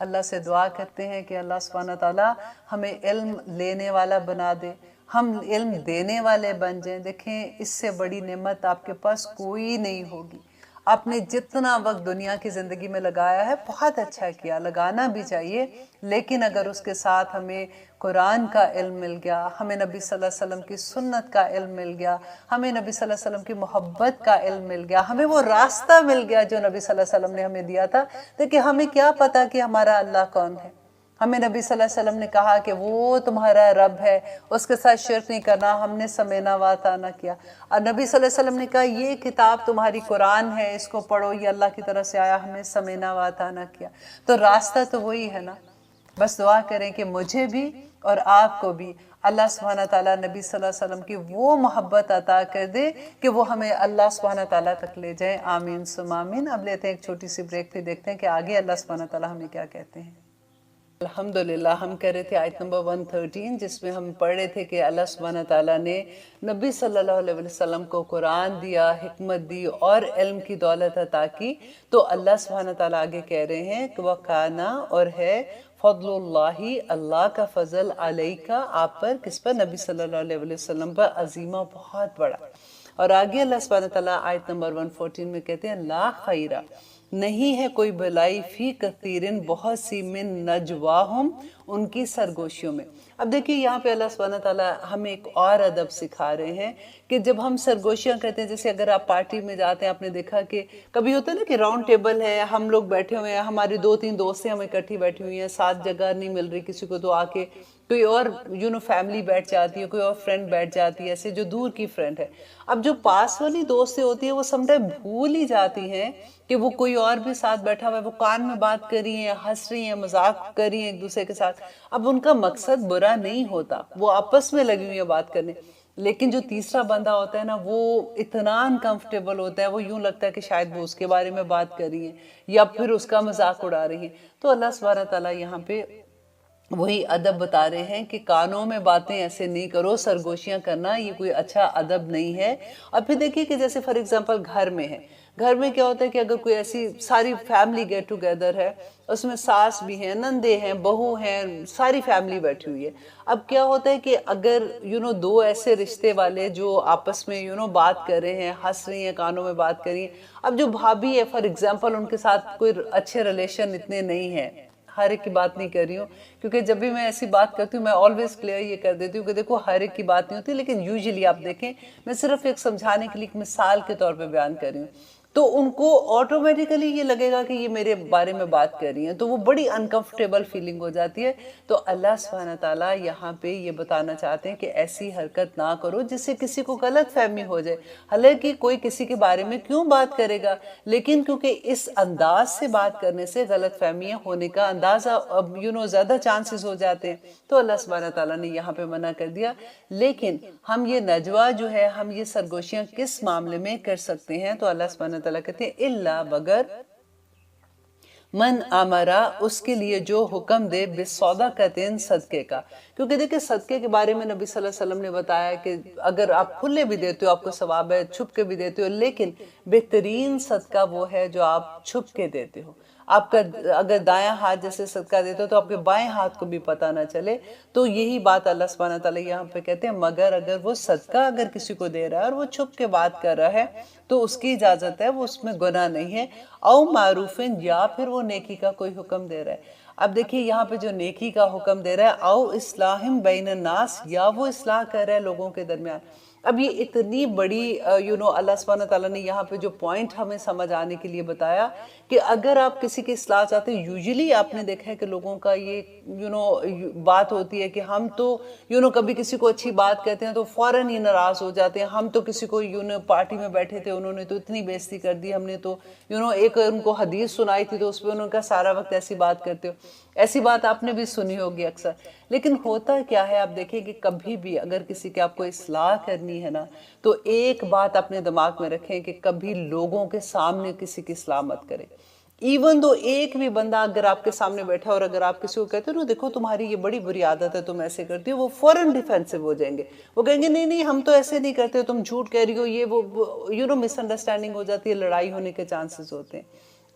اللہ سے دعا کرتے ہیں کہ اللہ سبحانہ تعالیٰ ہمیں علم لینے والا بنا دے، ہم علم دینے والے بن جائیں۔ دیکھیں اس سے بڑی نعمت آپ کے پاس کوئی نہیں ہوگی۔ آپ نے جتنا وقت دنیا کی زندگی میں لگایا ہے بہت اچھا کیا، لگانا بھی چاہیے، لیکن اگر اس کے ساتھ ہمیں قرآن کا علم مل گیا، ہمیں نبی صلی اللہ علیہ وسلم کی سنت کا علم مل گیا، ہمیں نبی صلی اللہ علیہ وسلم کی محبت کا علم مل گیا، ہمیں وہ راستہ مل گیا جو نبی صلی اللہ علیہ وسلم نے ہمیں دیا تھا۔ دیکھیں ہمیں کیا پتا کہ ہمارا اللہ کون ہے، ہمیں نبی صلی اللہ علیہ وسلم نے کہا کہ وہ تمہارا رب ہے، اس کے ساتھ شرک نہیں کرنا، ہم نے سمینا واتانا کیا۔ اور نبی صلی اللہ علیہ وسلم نے کہا یہ کتاب تمہاری قرآن ہے، اس کو پڑھو، یہ اللہ کی طرف سے آیا، ہم نے سمینا واتانا کیا۔ تو راستہ تو وہی ہے نا۔ بس دعا کریں کہ مجھے بھی اور آپ کو بھی اللہ سبحانہ تعالیٰ نبی صلی اللہ علیہ وسلم کی وہ محبت عطا کر دے کہ وہ ہمیں اللہ سبحانہ تعالیٰ تک لے جائیں۔ آمین ثم آمین۔ اب لیتے ہیں ایک چھوٹی سی بریک، پھر دیکھتے ہیں کہ آگے اللہ سبحانہ تعالیٰ ہمیں کیا کہتے ہیں۔ الحمدللہ ہم کہہ رہے تھے آیت نمبر 113 جس میں ہم پڑھ رہے تھے کہ اللہ سبحانہ تعالیٰ نے نبی صلی اللہ علیہ وسلم کو قرآن دیا، حکمت دی اور علم کی دولت عطا کی۔ تو اللہ سبحانہ تعالیٰ آگے کہہ رہے ہیں کہ وَكَانَ اور ہے فضل اللہ، اللہ کا فضل علیکہ آپ پر، کس پر؟ نبی صلی اللہ علیہ وسلم پر، عظیمہ بہت بڑا۔ اور آگے اللہ سبحانہ تعالیٰ آیت نمبر 114 میں کہتے ہیں لا خیرہ، نہیں ہے کوئی بھلائی فی کثیرن بہت سی من نجواہم ان کی سرگوشیوں میں۔ اب دیکھیے یہاں پہ اللہ سبحانہ تعالیٰ ہمیں ایک اور ادب سکھا رہے ہیں کہ جب ہم سرگوشیاں کرتے ہیں، جیسے اگر آپ پارٹی میں جاتے ہیں، آپ نے دیکھا کہ کبھی ہوتا ہے نا کہ راؤنڈ ٹیبل ہے، ہم لوگ بیٹھے ہوئے ہیں، ہماری 2-3 دوستیں ہم اکٹھی بیٹھی ہوئی ہیں، ساتھ جگہ نہیں مل رہی کسی کو، تو آ کے کوئی اور فیملی بیٹھ جاتی ہے، کوئی اور فرینڈ بیٹھ جاتی ہے، ایسے جو دور کی فرینڈ ہے۔ اب جو پاس والی دوستیں ہوتی ہیں وہ سم ٹائم بھول ہی جاتی ہیں کہ وہ کوئی اور بھی ساتھ بیٹھا ہوا ہے، وہ کان میں بات کر رہی ہیں، ہنس رہی ہیں، مذاق کر رہی ہیں ایک دوسرے کے ساتھ۔ اب ان کا مقصد برا نہیں ہوتا، وہ آپس میں لگی ہوئی ہیں بات کرنے، لیکن جو تیسرا بندہ ہوتا ہے نا وہ اتنا انکمفرٹیبل ہوتا ہے، وہ یوں لگتا ہے کہ شاید وہ اس کے بارے میں بات کر رہی ہیں یا پھر اس کا مذاق اڑا رہی ہیں۔ تو اللہ سبحانہ تعالیٰ یہاں پہ وہی ادب بتا رہے ہیں کہ کانوں میں باتیں ایسے نہیں کرو، سرگوشیاں کرنا یہ کوئی اچھا ادب نہیں ہے۔ اور پھر دیکھیے کہ جیسے فار ایگزامپل گھر میں ہے، گھر میں کیا ہوتا ہے کہ اگر کوئی ایسی ساری فیملی گیٹ ٹوگیدر ہے، اس میں ساس بھی ہیں، نندے ہیں، بہو ہیں، ساری فیملی بیٹھی ہوئی ہے، اب کیا ہوتا ہے کہ اگر دو ایسے رشتے والے جو آپس میں بات کر رہے ہیں، ہنس رہی ہیں، کانوں میں بات کر رہی ہیں، اب جو بھابھی ہے فار ایگزامپل ان کے ساتھ کوئی اچھے ریلیشن اتنے نہیں ہیں، ہر ایک کی بات نہیں کر رہی ہوں، کیونکہ جب بھی میں ایسی بات کرتی ہوں میں آلویز کلیئر یہ کر دیتی ہوں کہ دیکھو ہر ایک کی بات نہیں ہوتی، لیکن یوزلی آپ دیکھیں میں صرف ایک سمجھانے کے لیے ایک مثال کے طور پہ بیان کر رہی ہوں، تو ان کو آٹومیٹیکلی یہ لگے گا کہ یہ میرے بارے میں بات کر رہی ہیں، تو وہ بڑی انکمفرٹیبل فیلنگ ہو جاتی ہے۔ تو اللہ سبحانہ تعالیٰ یہاں پہ یہ بتانا چاہتے ہیں کہ ایسی حرکت نہ کرو جس سے کسی کو غلط فہمی ہو جائے، حالانکہ کوئی کسی کے بارے میں کیوں بات کرے گا، لیکن کیونکہ اس انداز سے بات کرنے سے غلط فہمیاں ہونے کا اندازہ زیادہ چانسز ہو جاتے ہیں، تو اللہ سبحانہ تعالیٰ نے یہاں پہ منع کر دیا۔ لیکن ہم یہ نجوہ جو ہے، ہم یہ سرگوشیاں کس معاملے میں کر سکتے ہیں؟ تو اللہ سبحانہ تعالیٰ کہتے ہیں الا بگر من امرا، اس کے لیے جو حکم دے بالصدقۃ، صدقے کا، کیونکہ دیکھیں صدقے کے بارے میں نبی صلی اللہ علیہ وسلم نے بتایا کہ اگر آپ کھلے بھی دیتے ہو آپ کو ثواب ہے، چھپ کے بھی دیتے ہو، لیکن بہترین صدقہ وہ ہے جو آپ چھپ کے دیتے ہو۔ آپ کا اگر دایاں ہاتھ جیسے صدقہ دیتے ہو تو آپ کے بائیں ہاتھ کو بھی پتہ نہ چلے، تو یہی بات اللہ سبحانہ تعالیٰ یہاں پہ کہتے ہیں مگر اگر وہ صدقہ اگر کسی کو دے رہا ہے اور وہ چھپ کے بات کر رہا ہے تو اس کی اجازت ہے، وہ اس میں گناہ نہیں ہے۔ او معروفن، یا پھر وہ نیکی کا کوئی حکم دے رہا ہے۔ اب دیکھیے یہاں پہ جو نیکی کا حکم دے رہا ہے، او اصلاح بین الناس، یا وہ اصلاح کر رہا ہے لوگوں کے درمیان۔ اب یہ اتنی بڑی اللہ سبحانہ تعالیٰ نے یہاں پہ جو پوائنٹ ہمیں سمجھ آنے کے لیے بتایا کہ اگر آپ کسی کی اصلاح چاہتے ہیں، یوزلی آپ نے دیکھا ہے کہ لوگوں کا یہ بات ہوتی ہے کہ ہم تو کبھی کسی کو اچھی بات کہتے ہیں تو فوراً ہی ناراض ہو جاتے ہیں، ہم تو کسی کو پارٹی میں بیٹھے تھے انہوں نے تو اتنی بےزتی کر دی، ہم نے تو ایک ان کو حدیث سنائی تھی تو اس پہ انہوں کا سارا وقت ایسی بات کرتے ہو، ایسی بات آپ نے بھی سنی ہوگی اکثر۔ لیکن ہوتا کیا ہے، آپ دیکھیں کہ کبھی بھی اگر کسی کی آپ کو اصلاح کرنی ہے نا، تو ایک بات اپنے دماغ میں رکھیں کہ کبھی لوگوں کے سامنے کسی کی اصلاح مت کریں۔ ایون دو ایک بھی بندہ اگر آپ کے سامنے بیٹھا اور اگر آپ کسی کو کہتے ہو نا دیکھو تمہاری یہ بڑی بری عادت ہے، تم ایسے کرتی ہو، وہ فوراً ڈیفینسو ہو جائیں گے، وہ کہیں گے نہیں نہیں ہم تو ایسے نہیں کرتے، تم جھوٹ کہہ رہی ہو، یہ وہ مس انڈرسٹینڈنگ ہو جاتی ہے، لڑائی ہونے کے چانسز ہوتے ہیں۔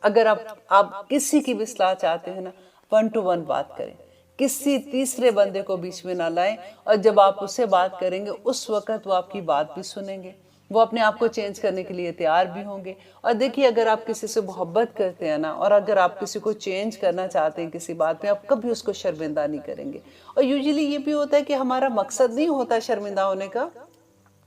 اگر آپ کسی کی بھی اصلاح چاہتے ہیں نا، 1 to 1 بات کریں، کسی تیسرے بندے کو بیچ میں نہ لائیں، اور جب آپ اس سے بات کریں گے اس وقت وہ آپ کی بات بھی سنیں گے، وہ اپنے آپ کو چینج کرنے کے لیے تیار بھی ہوں گے۔ اور دیکھیے اگر آپ کسی سے محبت کرتے ہیں نا، اور اگر آپ کسی کو چینج کرنا چاہتے ہیں کسی بات میں، آپ کبھی اس کو شرمندہ نہیں کریں گے۔ اور یوزلی یہ بھی ہوتا ہے کہ ہمارا مقصد نہیں ہوتا شرمندہ ہونے کا،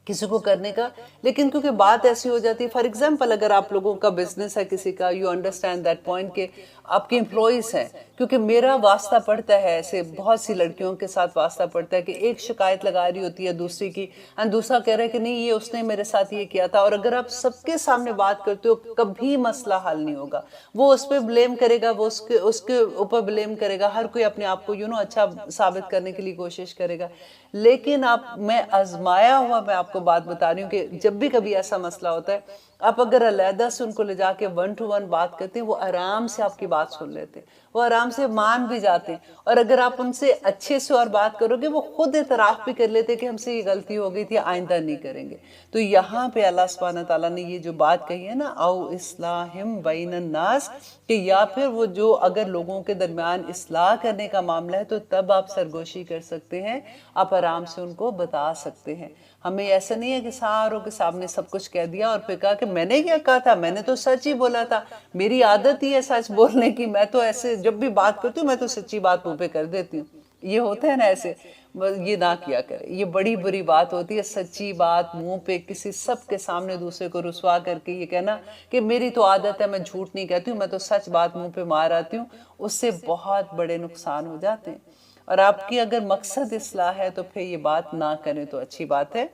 کسی کو کرنے کا، لیکن کیونکہ بات ایسی ہو جاتی ہے، فار ایگزامپل اگر آپ لوگوں کا بزنس ہے کسی کا، یو انڈرسٹینڈ دیٹ پوائنٹ کہ آپ کے امپلائیز ہیں، کیونکہ میرا واسطہ پڑتا ہے، ایسے بہت سی لڑکیوں کے ساتھ واسطہ پڑتا ہے کہ ایک شکایت لگا رہی ہوتی ہے دوسری کی، اور دوسرا کہہ رہا ہے کہ نہیں یہ اس نے میرے ساتھ یہ کیا تھا، اور اگر آپ سب کے سامنے بات کرتے ہو کبھی مسئلہ حل نہیں ہوگا، وہ اس پہ بلیم کرے گا، وہ اس کے اوپر بلیم کرے گا، ہر کوئی اپنے آپ کو اچھا ثابت کرنے کے لیے کوشش کرے گا۔ لیکن میں آزمایا ہوا میں آپ کو بات بتا رہی ہوں کہ جب بھی کبھی ایسا مسئلہ ہوتا ہے، آپ اگر علیحدہ سے ان کو لے جا کے 1 to 1 بات کرتے ہیں، وہ آرام سے آپ کی بات سن لیتے ہیں، وہ آرام سے مان بھی جاتے ہیں، اور اگر آپ ان سے اچھے سے اور بات کرو گے وہ خود اعتراف بھی کر لیتے کہ ہم سے یہ غلطی ہو گئی تھی، آئندہ نہیں کریں گے۔ تو یہاں پہ اللہ سبحانہ تعالیٰ نے یہ جو بات کہی ہے نا، او اصلاحم بین الناس، کہ یا پھر وہ جو اگر لوگوں کے درمیان اصلاح کرنے کا معاملہ ہے تو تب آپ سرگوشی کر سکتے ہیں، آپ آرام سے ان کو بتا سکتے ہیں۔ ہمیں ایسا نہیں ہے کہ ساروں کے سامنے سب کچھ کہہ دیا اور پھر کہا کہ میں نے کیا کہا تھا، میں نے تو سچ ہی بولا تھا، میری عادت ہی ہے سچ بولنے کی، میں تو ایسے جب بھی بات کرتی ہوں میں تو سچی بات منہ پہ کر دیتی ہوں، یہ ہوتا ہے نا ایسے، یہ نہ کیا کرے، یہ بڑی بری بات ہوتی ہے، سچی بات منہ پہ کسی سب کے سامنے دوسرے کو رسوا کر کے یہ کہنا کہ میری تو عادت ہے میں جھوٹ نہیں کہتی ہوں، میں تو سچ بات منہ پہ مار آتی ہوں، اس سے بہت بڑے نقصان ہو جاتے ہیں۔ اور آپ کی اگر مقصد اصلاح ہے تو پھر یہ بات نہ کریں تو اچھی بات ہے۔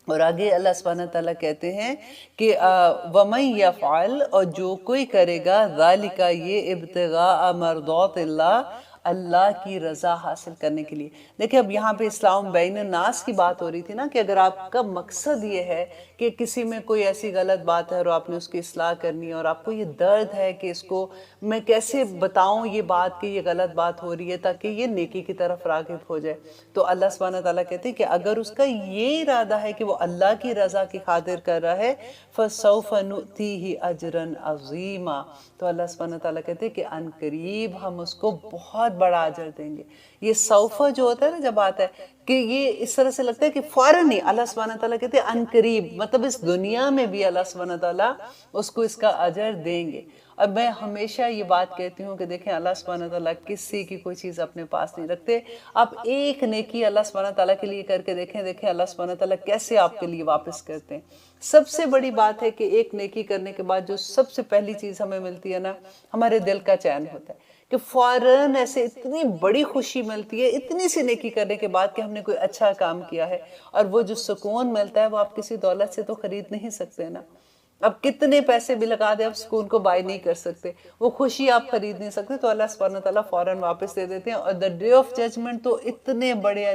اور آگے اللہ سبحانہ تعالیٰ کہتے ہیں کہ وَمَن يَفْعَلْ، اور جو کوئی کرے گا ذَلِكَ، یہ ابتغاء مرضات اللہ، اللہ کی رضا حاصل کرنے کے لیے. دیکھیں اب یہاں پہ اسلام بین الناس کی بات ہو رہی تھی نا، کہ اگر آپ کا مقصد یہ ہے کہ کسی میں کوئی ایسی غلط بات ہے اور آپ نے اس کی اصلاح کرنی ہے، اور آپ کو یہ درد ہے کہ اس کو میں کیسے بتاؤں یہ بات کہ یہ غلط بات ہو رہی ہے تاکہ یہ نیکی کی طرف راغب ہو جائے، تو اللہ سبحانہ تعالیٰ کہتے ہیں کہ اگر اس کا یہ ارادہ ہے کہ وہ اللہ کی رضا کی خاطر کر رہا ہے فَسَوْفَ نُؤْتِيهِ أَجْرًا عَظِيمًا، تو اللہ سبحانہ تعالیٰ کہتے ہیں کہ ان قریب ہم اس کو بہت بڑا اجر دیں گے. یہ سوفا جو ہوتا ہے نا جب آتا ہے کہ یہ اس طرح سے لگتا ہے کہ فوراً ہی اللہ سبحانہ تعالیٰ کہتے ہیں ان قریب، مطلب اس دنیا میں بھی اللہ سبحانہ تعالیٰ اس کو اس کا اجر دیں گے. اور میں ہمیشہ یہ بات کہتی ہوں کہ دیکھیں اللہ سبحانہ تعالیٰ کسی کی کوئی چیز اپنے پاس نہیں رکھتے. آپ ایک نیکی اللہ سبحانہ تعالیٰ کے لیے کر کے دیکھیں اللہ سبحانہ تعالیٰ کیسے آپ کے لیے واپس کرتے ہیں. سب سے بڑی بات ہے کہ ایک نیکی کرنے کے بعد جو سب سے پہلی چیز ہمیں ملتی ہے نا، ہمارے دل کا چین ہوتا ہے کہ فوراً ایسے اتنی بڑی خوشی ملتی ہے اتنی سی نیکی کرنے کے بعد کہ ہم نے کوئی اچھا کام کیا ہے. اور وہ جو سکون ملتا ہے وہ آپ کسی دولت سے تو خرید نہیں سکتے نا. اب کتنے پیسے بھی لگا دیں آپ سکون کو بائی نہیں کر سکتے، وہ خوشی آپ خرید نہیں سکتے. تو اللہ سبحانہ تعالیٰ فوراً واپس دے دیتے ہیں. اور دا ڈے آف ججمنٹ تو اتنے بڑے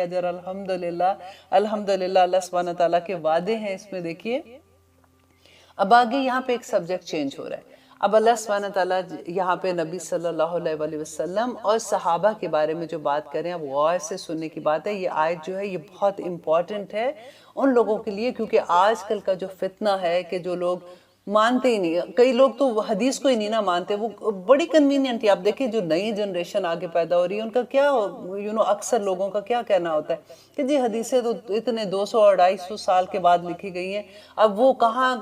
اجر الحمدللہ الحمدللہ اللہ سبحانہ تعالیٰ کے وعدے ہیں اس میں. دیکھیے اب آگے یہاں پہ ایک سبجیکٹ چینج ہو رہا ہے. اب اللہ سبحانہ تعالیٰ یہاں پہ نبی صلی اللہ علیہ وسلم اور صحابہ کے بارے میں جو بات کریں اب غور سے سننے کی بات ہے. یہ آیت جو ہے یہ بہت امپورٹنٹ ہے ان لوگوں کے لیے، کیونکہ آج کل کا جو فتنہ ہے کہ جو لوگ مانتے ہی نہیں، کئی لوگ تو حدیث کو ہی نہیں نہ مانتے. وہ بڑی کنوینئنٹ ہے. آپ دیکھیں جو نئی جنریشن آگے پیدا ہو رہی ہے ان کا کیا اکثر لوگوں کا کیا کہنا ہوتا ہے کہ جی حدیثیں تو اتنے 200 اور 250 سال کے بعد لکھی گئی ہیں، اب وہ کہاں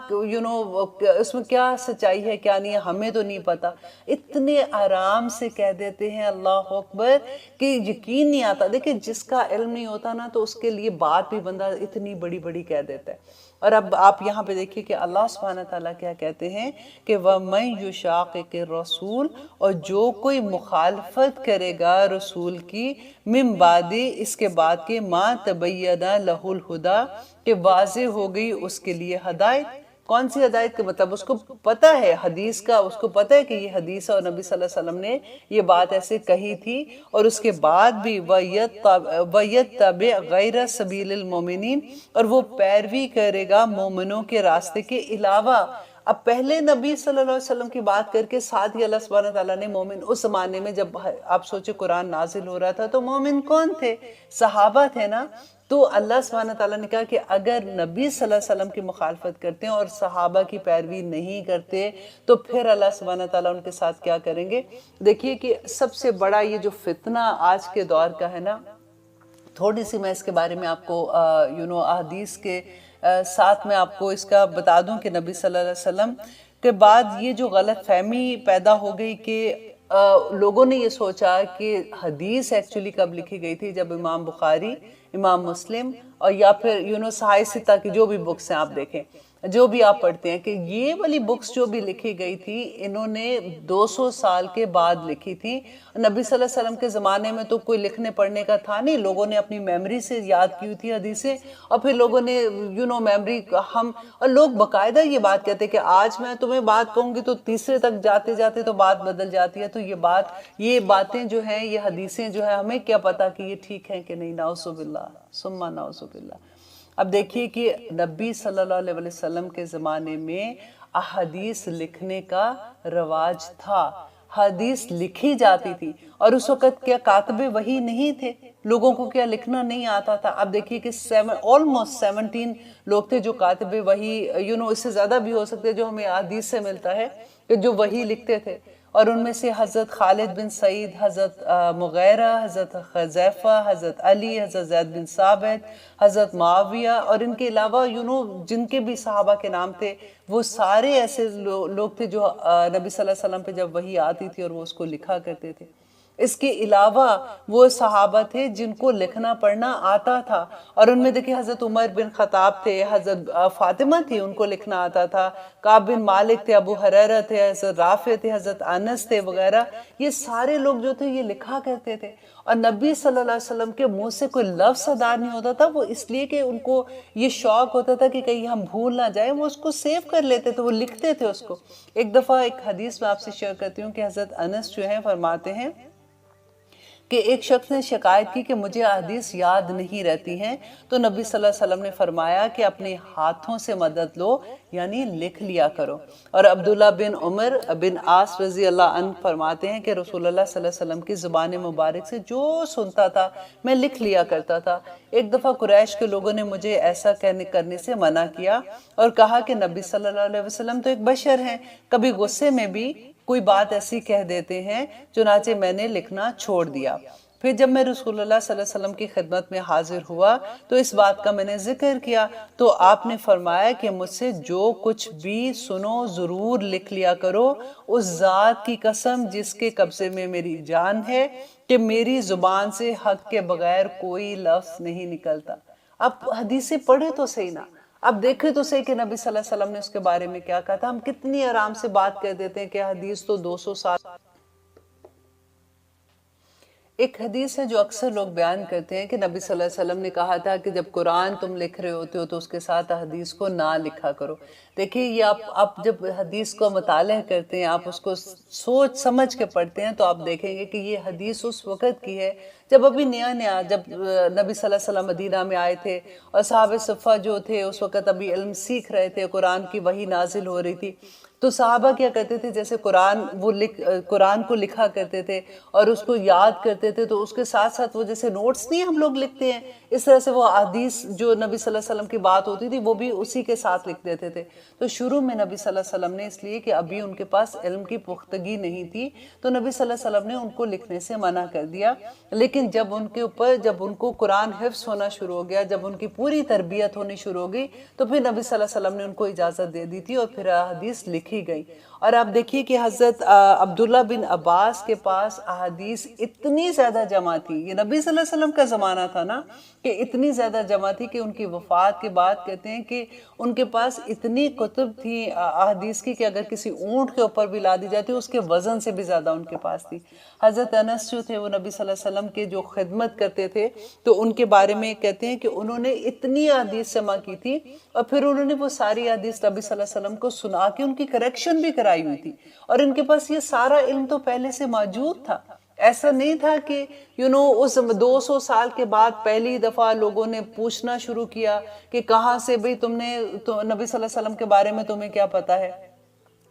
اس میں کیا سچائی ہے کیا نہیں ہے ہمیں تو نہیں پتا. اتنے آرام سے کہہ دیتے ہیں اللہ اکبر کہ یقین نہیں آتا. دیکھیں جس کا علم نہیں ہوتا نا تو اس کے لیے بات بھی بندہ اتنی بڑی بڑی کہہ دیتا ہے. اور اب آپ یہاں پہ دیکھیے کہ اللہ سبحانہ تعالیٰ کیا کہتے ہیں کہ وَمَن يُشَاقِقِ الرَّسُولِ، اور جو کوئی مخالفت کرے گا رسول کی من بعد اس کے بعد کے ما تبین لہ الہدیٰ، کہ واضح ہو گئی اس کے لیے ہدایت. کون سی ہدایت؟ کے مطلب اس کو پتہ ہے حدیث کا، اس کو پتہ ہے کہ یہ حدیث اور نبی صلی اللہ علیہ وسلم نے یہ بات ایسے کہی تھی، اور اس کے بعد بھی وَيَتَّبِعْ غَيْرَ سَبِيلِ الْمُؤْمِنِينَ، اور وہ پیروی کرے گا مومنوں کے راستے کے علاوہ. اب پہلے نبی صلی اللہ علیہ وسلم کی بات کر کے ساتھ ہی اللہ سبحانہ تعالیٰ نے مومن، اس زمانے میں جب آپ سوچے قرآن نازل ہو رہا تھا تو مومن کون تھے؟ صحابہ تھے نا. تو اللہ سبحانہ تعالیٰ نے کہا کہ اگر نبی صلی اللہ علیہ وسلم کی مخالفت کرتے ہیں اور صحابہ کی پیروی نہیں کرتے تو پھر اللہ سبحانہ تعالیٰ ان کے ساتھ کیا کریں گے. دیکھیے کہ سب سے بڑا یہ جو فتنہ آج کے دور کا ہے نا، تھوڑی سی میں اس کے بارے میں آپ کو احادیث کے ساتھ میں آپ کو اس کا بتا دوں کہ نبی صلی اللہ علیہ وسلم کے بعد یہ جو غلط فہمی پیدا ہو گئی کہ لوگوں نے یہ سوچا کہ حدیث ایکچولی کب لکھی گئی تھی جب امام بخاری، امام مسلم اور یا پھر صحاح ستہ کی جو بھی بکس ہیں آپ دیکھیں، جو بھی آپ پڑھتے ہیں کہ یہ والی بکس جو بھی لکھی گئی تھی انہوں نے 200 سال کے بعد لکھی تھی. نبی صلی اللہ علیہ وسلم کے زمانے میں تو کوئی لکھنے پڑھنے کا تھا نہیں، لوگوں نے اپنی میموری سے یاد کی تھی حدیثیں، اور پھر لوگوں نے میموری اور لوگ باقاعدہ یہ بات کہتے ہیں کہ آج میں تمہیں بات کہوں گی تو تیسرے تک جاتے جاتے تو بات بدل جاتی ہے. تو یہ باتیں جو ہیں، یہ حدیثیں جو ہیں، ہمیں کیا پتا کہ یہ ٹھیک ہیں کہ نہیں. نعوذ باللہ ثم نعوذ باللہ. اب دیکھیے کہ نبی صلی اللہ علیہ وسلم کے زمانے میں احادیث لکھنے کا رواج تھا، حدیث لکھی جاتی تھی، اور اس وقت کیا کاتب وحی نہیں تھے، لوگوں کو کیا لکھنا نہیں آتا تھا. اب دیکھیے کہ almost 17 لوگ تھے جو کاتب وحی، اس سے زیادہ بھی ہو سکتے جو ہمیں حدیث سے ملتا ہے کہ جو وحی لکھتے تھے. اور ان میں سے حضرت خالد بن سعید، حضرت مغیرہ، حضرت حذیفہ، حضرت علی، حضرت زید بن ثابت، حضرت معاویہ، اور ان کے علاوہ جن کے بھی صحابہ کے نام تھے وہ سارے ایسے لوگ تھے جو نبی صلی اللہ علیہ وسلم پہ جب وحی آتی تھی اور وہ اس کو لکھا کرتے تھے. اس کے علاوہ وہ صحابہ تھے جن کو لکھنا پڑھنا آتا تھا، اور ان میں دیکھیں حضرت عمر بن خطاب تھے، حضرت فاطمہ تھی ان کو لکھنا آتا تھا، کعب بن مالک تھے، ابو ہریرہ تھے، حضرت رافع تھے، حضرت انس تھے وغیرہ. یہ سارے لوگ جو تھے یہ لکھا کرتے تھے، اور نبی صلی اللہ علیہ وسلم کے منہ سے کوئی لفظ ادا نہیں ہوتا تھا. وہ اس لیے کہ ان کو یہ شوق ہوتا تھا کہ کہیں ہم بھول نہ جائیں، وہ اس کو سیو کر لیتے تھے، وہ لکھتے تھے اس کو. ایک دفعہ ایک حدیث میں آپ سے شیئر کرتی ہوں کہ حضرت انس جو ہیں فرماتے ہیں کہ ایک شخص نے شکایت کی کہ مجھے احادیث یاد نہیں رہتی ہیں، تو نبی صلی اللہ علیہ وسلم نے فرمایا کہ اپنے ہاتھوں سے مدد لو، یعنی لکھ لیا کرو۔ اور عبداللہ بن عمر بن عاص رضی اللہ عنہ فرماتے ہیں کہ رسول اللہ صلی اللہ علیہ وسلم کی زبان مبارک سے جو سنتا تھا میں لکھ لیا کرتا تھا۔ ایک دفعہ قریش کے لوگوں نے مجھے ایسا کرنے سے منع کیا اور کہا کہ نبی صلی اللہ علیہ وسلم تو ایک بشر ہیں، کبھی غصے میں بھی کوئی بات ایسی کہہ دیتے ہیں، چنانچہ میں نے لکھنا چھوڑ دیا۔ پھر جب میں رسول اللہ صلی اللہ علیہ وسلم کی خدمت میں حاضر ہوا تو اس بات کا میں نے ذکر کیا، تو آپ نے فرمایا کہ مجھ سے جو کچھ بھی سنو ضرور لکھ لیا کرو، اس ذات کی قسم جس کے قبضے میں میری جان ہے کہ میری زبان سے حق کے بغیر کوئی لفظ نہیں نکلتا۔ اب حدیثیں پڑھے تو صحیح نا، اب دیکھیں تو صحیح کہ نبی صلی اللہ علیہ وسلم نے اس کے بارے میں کیا کہا تھا۔ ہم کتنی آرام سے بات کر دیتے ہیں کہ حدیث تو 200 سال۔ ایک حدیث ہے جو اکثر لوگ بیان کرتے ہیں کہ نبی صلی اللہ علیہ وسلم نے کہا تھا کہ جب قرآن تم لکھ رہے ہوتے ہو تو اس کے ساتھ حدیث کو نہ لکھا کرو۔ دیکھیے یہ آپ جب حدیث کو مطالعہ کرتے ہیں، آپ اس کو سوچ سمجھ کے پڑھتے ہیں، تو آپ دیکھیں گے کہ یہ حدیث اس وقت کی ہے جب ابھی نیا جب نبی صلی اللہ علیہ وسلم مدینہ میں آئے تھے اور صحابہ صفہ جو تھے اس وقت ابھی علم سیکھ رہے تھے، قرآن کی وحی نازل ہو رہی تھی۔ تو صحابہ کیا کرتے تھے، جیسے قرآن کو لکھا کرتے تھے اور اس کو یاد کرتے تھے، تو اس کے ساتھ ساتھ وہ جیسے نوٹس نہیں ہم لوگ لکھتے ہیں، اس طرح سے وہ حدیث جو نبی صلی اللہ علیہ وسلم کی بات ہوتی تھی وہ بھی اسی کے ساتھ لکھ دیتے تھے۔ تو شروع میں نبی صلی اللہ علیہ وسلم نے اس لیے کہ ابھی ان کے پاس علم کی پختگی نہیں تھی، تو نبی صلی اللہ علیہ وسلم نے ان کو لکھنے سے منع کر دیا۔ لیکن جب ان کو قرآن حفظ ہونا شروع ہو گیا، جب ان کی پوری تربیت ہونی شروع ہو گئی، تو پھر نبی صلی اللہ علیہ وسلم نے ان کو اجازت دے دی تھی اور پھر حدیث لکھی گئی۔ اور آپ دیکھیے کہ حضرت عبداللہ بن عباس کے پاس احادیث اتنی زیادہ جمع تھی، یہ نبی صلی اللہ علیہ وسلم کا زمانہ تھا نا، کہ اتنی زیادہ جمع تھی کہ ان کی وفات کے بعد کہتے ہیں کہ ان کے پاس اتنی کتب تھی احادیث کی کہ اگر کسی اونٹ کے اوپر بھی لا دی جاتی اس کے وزن سے بھی زیادہ ان کے پاس تھی۔ حضرت انس جو تھے وہ نبی صلی اللہ علیہ وسلم کے جو خدمت کرتے تھے، تو ان کے بارے میں کہتے ہیں کہ انہوں نے اتنی احادیث جمع کی تھی اور پھر انہوں نے وہ ساری احادیث نبی صلی اللہ علیہ وسلم کو سنا کے ان کی کریکشن بھی کرائی ہوئی تھی، اور ان کے پاس یہ سارا علم تو پہلے سے موجود تھا۔ ایسا نہیں تھا کہ اس 200 سال کے بعد پہلی دفعہ لوگوں نے پوچھنا شروع کیا کہ کہاں سے بھئی نبی صلی اللہ علیہ وسلم کے بارے میں تمہیں کیا پتا ہے،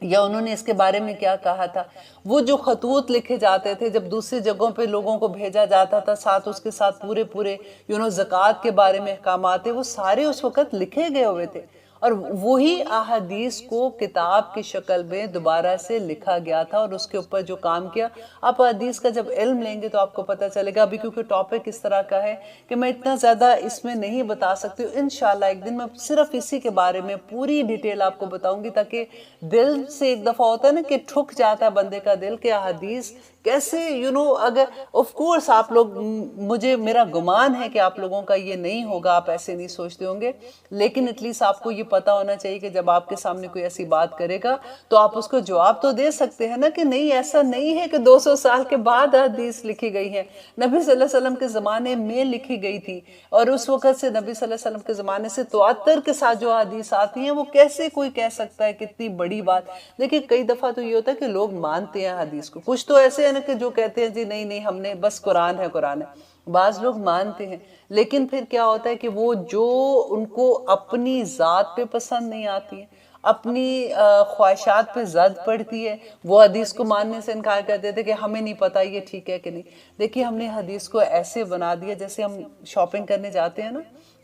یا انہوں نے اس کے بارے میں کیا کہا تھا۔ وہ جو خطوط لکھے جاتے تھے جب دوسری جگہوں پہ لوگوں کو بھیجا جاتا تھا، ساتھ اس کے ساتھ پورے زکوٰۃ کے بارے میں احکامات تھے، وہ سارے اس وقت لکھے گئے ہوئے تھے، اور وہی احادیث کو کتاب کی شکل میں دوبارہ سے لکھا گیا تھا اور اس کے اوپر جو کام کیا۔ آپ حدیث کا جب علم لیں گے تو آپ کو پتہ چلے گا۔ ابھی کیونکہ ٹاپک اس طرح کا ہے کہ میں اتنا زیادہ اس میں نہیں بتا سکتی ہوں، انشاءاللہ ایک دن میں صرف اسی کے بارے میں پوری ڈیٹیل آپ کو بتاؤں گی، تاکہ دل سے ایک دفعہ ہوتا ہے نا کہ ٹھک جاتا ہے بندے کا دل کہ حدیث کیسے اگر آف کورس آپ لوگ، میرا گمان ہے کہ آپ لوگوں کا یہ نہیں ہوگا، آپ ایسے نہیں سوچتے ہوں گے، لیکن ایٹ لیسٹ آپ کو یہ پتا ہونا چاہیے کہ جب آپ کے سامنے کوئی ایسی بات کرے گا تو آپ اس کو جواب تو دے سکتے ہیں نا کہ نہیں، ایسا نہیں ہے کہ 200 سال کے بعد حدیث لکھی گئی ہے، نبی صلی اللہ علیہ وسلم کے زمانے میں لکھی گئی تھی، اور اس وقت سے نبی صلی اللہ علیہ وسلم کے زمانے سے تواتر کے ساتھ جو حدیث آتی ہیں، وہ کیسے کوئی کہہ سکتا ہے کتنی بڑی بات۔ دیکھیں کئی دفعہ تو یہ ہوتا ہے کہ لوگ مانتے ہیں حدیث کو، کچھ تو ایسے ہیں نا کہ جو کہتے ہیں جی نہیں ہم نے بس قرآن ہے۔ بعض لوگ مانتے ہیں، لیکن پھر کیا ہوتا ہے کہ وہ جو ان کو اپنی ذات پہ پسند نہیں آتی ہے، اپنی خواہشات پہ زد پڑتی ہے، وہ حدیث کو ماننے سے انکار کر دیتے کہ ہمیں نہیں پتا یہ ٹھیک ہے کہ نہیں۔ دیکھیے ہم نے حدیث کو ایسے بنا دیا جیسے ہم شاپنگ کرنے جاتے ہیں نا،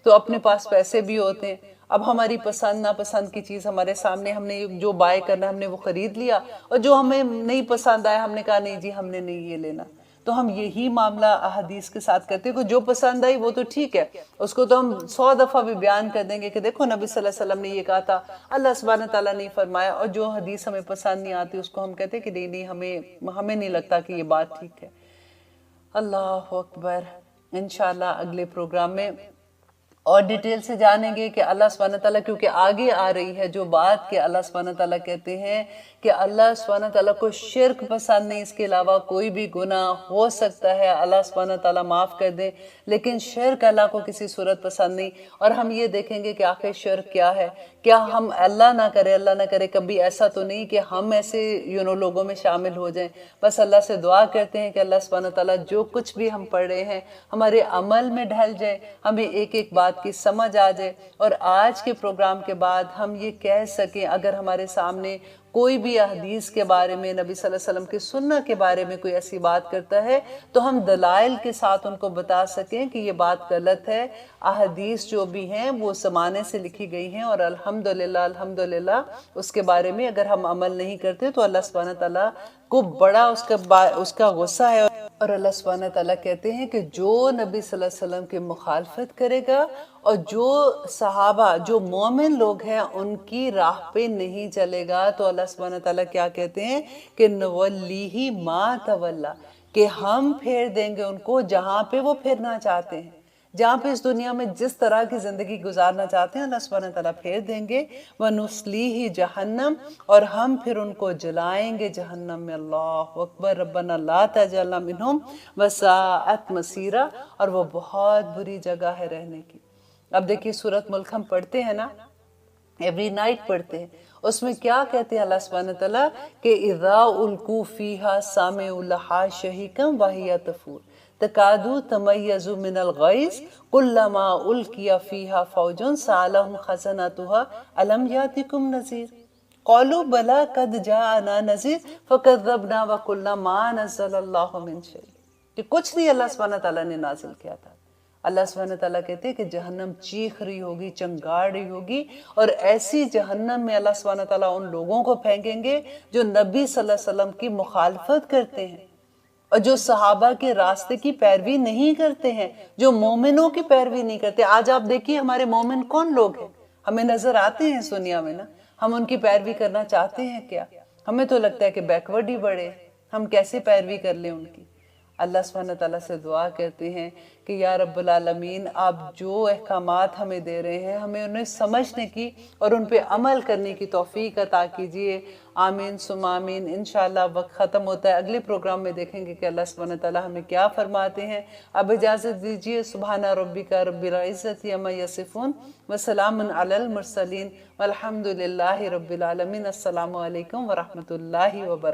تو اپنے پاس پیسے بھی ہوتے ہیں، اب ہماری پسند ناپسند کی چیز ہمارے سامنے، ہم نے جو بائی کرنا ہم نے وہ خرید لیا، اور جو ہمیں نہیں پسند آیا ہم نے کہا نہیں جی ہم نے نہیں یہ لینا۔ تو ہم یہی معاملہ احادیث کے ساتھ کرتے ہیں کہ جو پسند آئی وہ تو ٹھیک ہے، اس کو تو ہم 100 دفعہ بھی بیان کر دیں گے کہ دیکھو نبی صلی اللہ علیہ وسلم نے یہ کہا تھا، اللہ سبحانہ تعالیٰ نے فرمایا، اور جو حدیث ہمیں پسند نہیں آتی اس کو ہم کہتے ہیں کہ نہیں ہمیں نہیں لگتا کہ یہ بات ٹھیک ہے۔ اللہ اکبر۔ انشاءاللہ اگلے پروگرام میں اور ڈیٹیل سے جانیں گے کہ اللہ سبحانہ تعالیٰ کیونکہ آگے آ رہی ہے جو بات کہ اللہ سبحانہ تعالیٰ کہتے ہیں کہ اللہ سبحانہ تعالیٰ کو شرک پسند نہیں، اس کے علاوہ کوئی بھی گناہ ہو سکتا ہے اللہ سبحانہ تعالیٰ معاف کر دے، لیکن شرک اللہ کو کسی صورت پسند نہیں۔ اور ہم یہ دیکھیں گے کہ آخر شرک کیا ہے، کیا ہم اللہ نہ کرے کبھی ایسا تو نہیں کہ ہم ایسے لوگوں میں شامل ہو جائیں۔ بس اللہ سے دعا کرتے ہیں کہ اللہ سبحانہ تعالیٰ جو کچھ بھی ہم پڑھ رہے ہیں ہمارے عمل میں ڈھل جائے، ہمیں ایک ایک بات کی سمجھ آ جائے، اور آج کے پروگرام کے بعد ہم یہ کہہ سکیں اگر ہمارے سامنے کوئی بھی احادیث کے بارے میں، نبی صلی اللہ علیہ وسلم کی سنت کے بارے میں کوئی ایسی بات کرتا ہے تو ہم دلائل کے ساتھ ان کو بتا سکیں کہ یہ بات غلط ہے۔ احادیث جو بھی ہیں وہ زمانے سے لکھی گئی ہیں، اور الحمدللہ اس کے بارے میں اگر ہم عمل نہیں کرتے تو اللہ سبحانہ تعالیٰ کو بڑا اس کا غصہ ہے، اور اللہ سبحانہ تعالیٰ کہتے ہیں کہ جو نبی صلی اللہ علیہ وسلم کی مخالفت کرے گا اور جو صحابہ جو مومن لوگ ہیں ان کی راہ پہ نہیں چلے گا تو اللہ سبحانہ تعالیٰ کیا کہتے ہیں کہ نولیہ ما تولا، کہ ہم پھیر دیں گے ان کو جہاں پہ وہ پھرنا چاہتے ہیں، جہاں پہ اس دنیا میں جس طرح کی زندگی گزارنا چاہتے ہیں اللہ سبحانہ تعالیٰ پھیر دیں گے۔ وَنُسْلِيهِ جَهَنَّمْ، اور ہم پھر ان کو جلائیں گے جہنم میں۔ اللہ اکبر، ربنا لا تجعلنا منہم وساءت مصیرا، اور وہ بہت بری جگہ ہے رہنے کی۔ اب دیکھیے سورۃ ملک ہم پڑھتے ہیں نا، ایوری نائٹ پڑھتے ہیں، اس میں کیا کہتے ہیں اللہ سبحانہ تعالیٰ کہ اِذَا أُلْقُوا فِيهَا سَمِعُوا لَهَا شَهِيقًا وَهِيَ تَفُورُ تَكَادُ تَمَيَّزُ مِنَ الْغَيْظِ كُلَّمَا أُلْقِيَ فِيهَا فَوْجٌ سَأَلَهُمْ خَزَنَتُهَا أَلَمْ يَأْتِكُمْ نَذِيرٌ قَالُوا بَلَىٰ قَدْ جَاءَنَا نَذِيرٌ فَكَذَّبْنَا وَقُلْنَا مَا نَزَّلَ اللَّهُ مِن شَيْءٍ، کہ کچھ نہیں اللہ سبحانہ تعالیٰ نے نازل کیا تھا۔ اللہ سبحانہ تعالیٰ کہتے ہیں کہ جہنم چیخ رہی ہوگی، چنگاڑ رہی ہوگی، اور ایسی جہنم میں اللہ سبحانہ تعالیٰ ان لوگوں کو پھینکیں گے جو نبی صلی اللہ علیہ وسلم کی مخالفت کرتے ہیں، اور جو صحابہ کے راستے کی پیروی نہیں کرتے ہیں، جو مومنوں کی پیروی نہیں کرتے۔ آج آپ دیکھیے ہمارے مومن کون لوگ ہیں، ہمیں نظر آتے ہیں اس دنیا میں نا، ہم ان کی پیروی کرنا چاہتے ہیں کیا؟ ہمیں تو لگتا ہے کہ بیکورڈ ہی بڑے، ہم کیسے پیروی کر لیں ان کی۔ اللہ سبحانہ تعالیٰ سے دعا کرتے ہیں کہ یا رب العالمین آپ جو احکامات ہمیں دے رہے ہیں ہمیں انہیں سمجھنے کی اور ان پہ عمل کرنے کی توفیق عطا کیجیے، آمین ثم آمین۔ انشاءاللہ وقت ختم ہوتا ہے، اگلے پروگرام میں دیکھیں گے کہ اللہ سبحانہ تعالیٰ ہمیں کیا فرماتے ہیں۔ اب اجازت دیجیے، سبحان ربک رب العزت عما یصفون وسلام علی المرسلین والحمد للہ رب العالمین۔ السلام علیکم ورحمۃ اللہ وبرکاتہ۔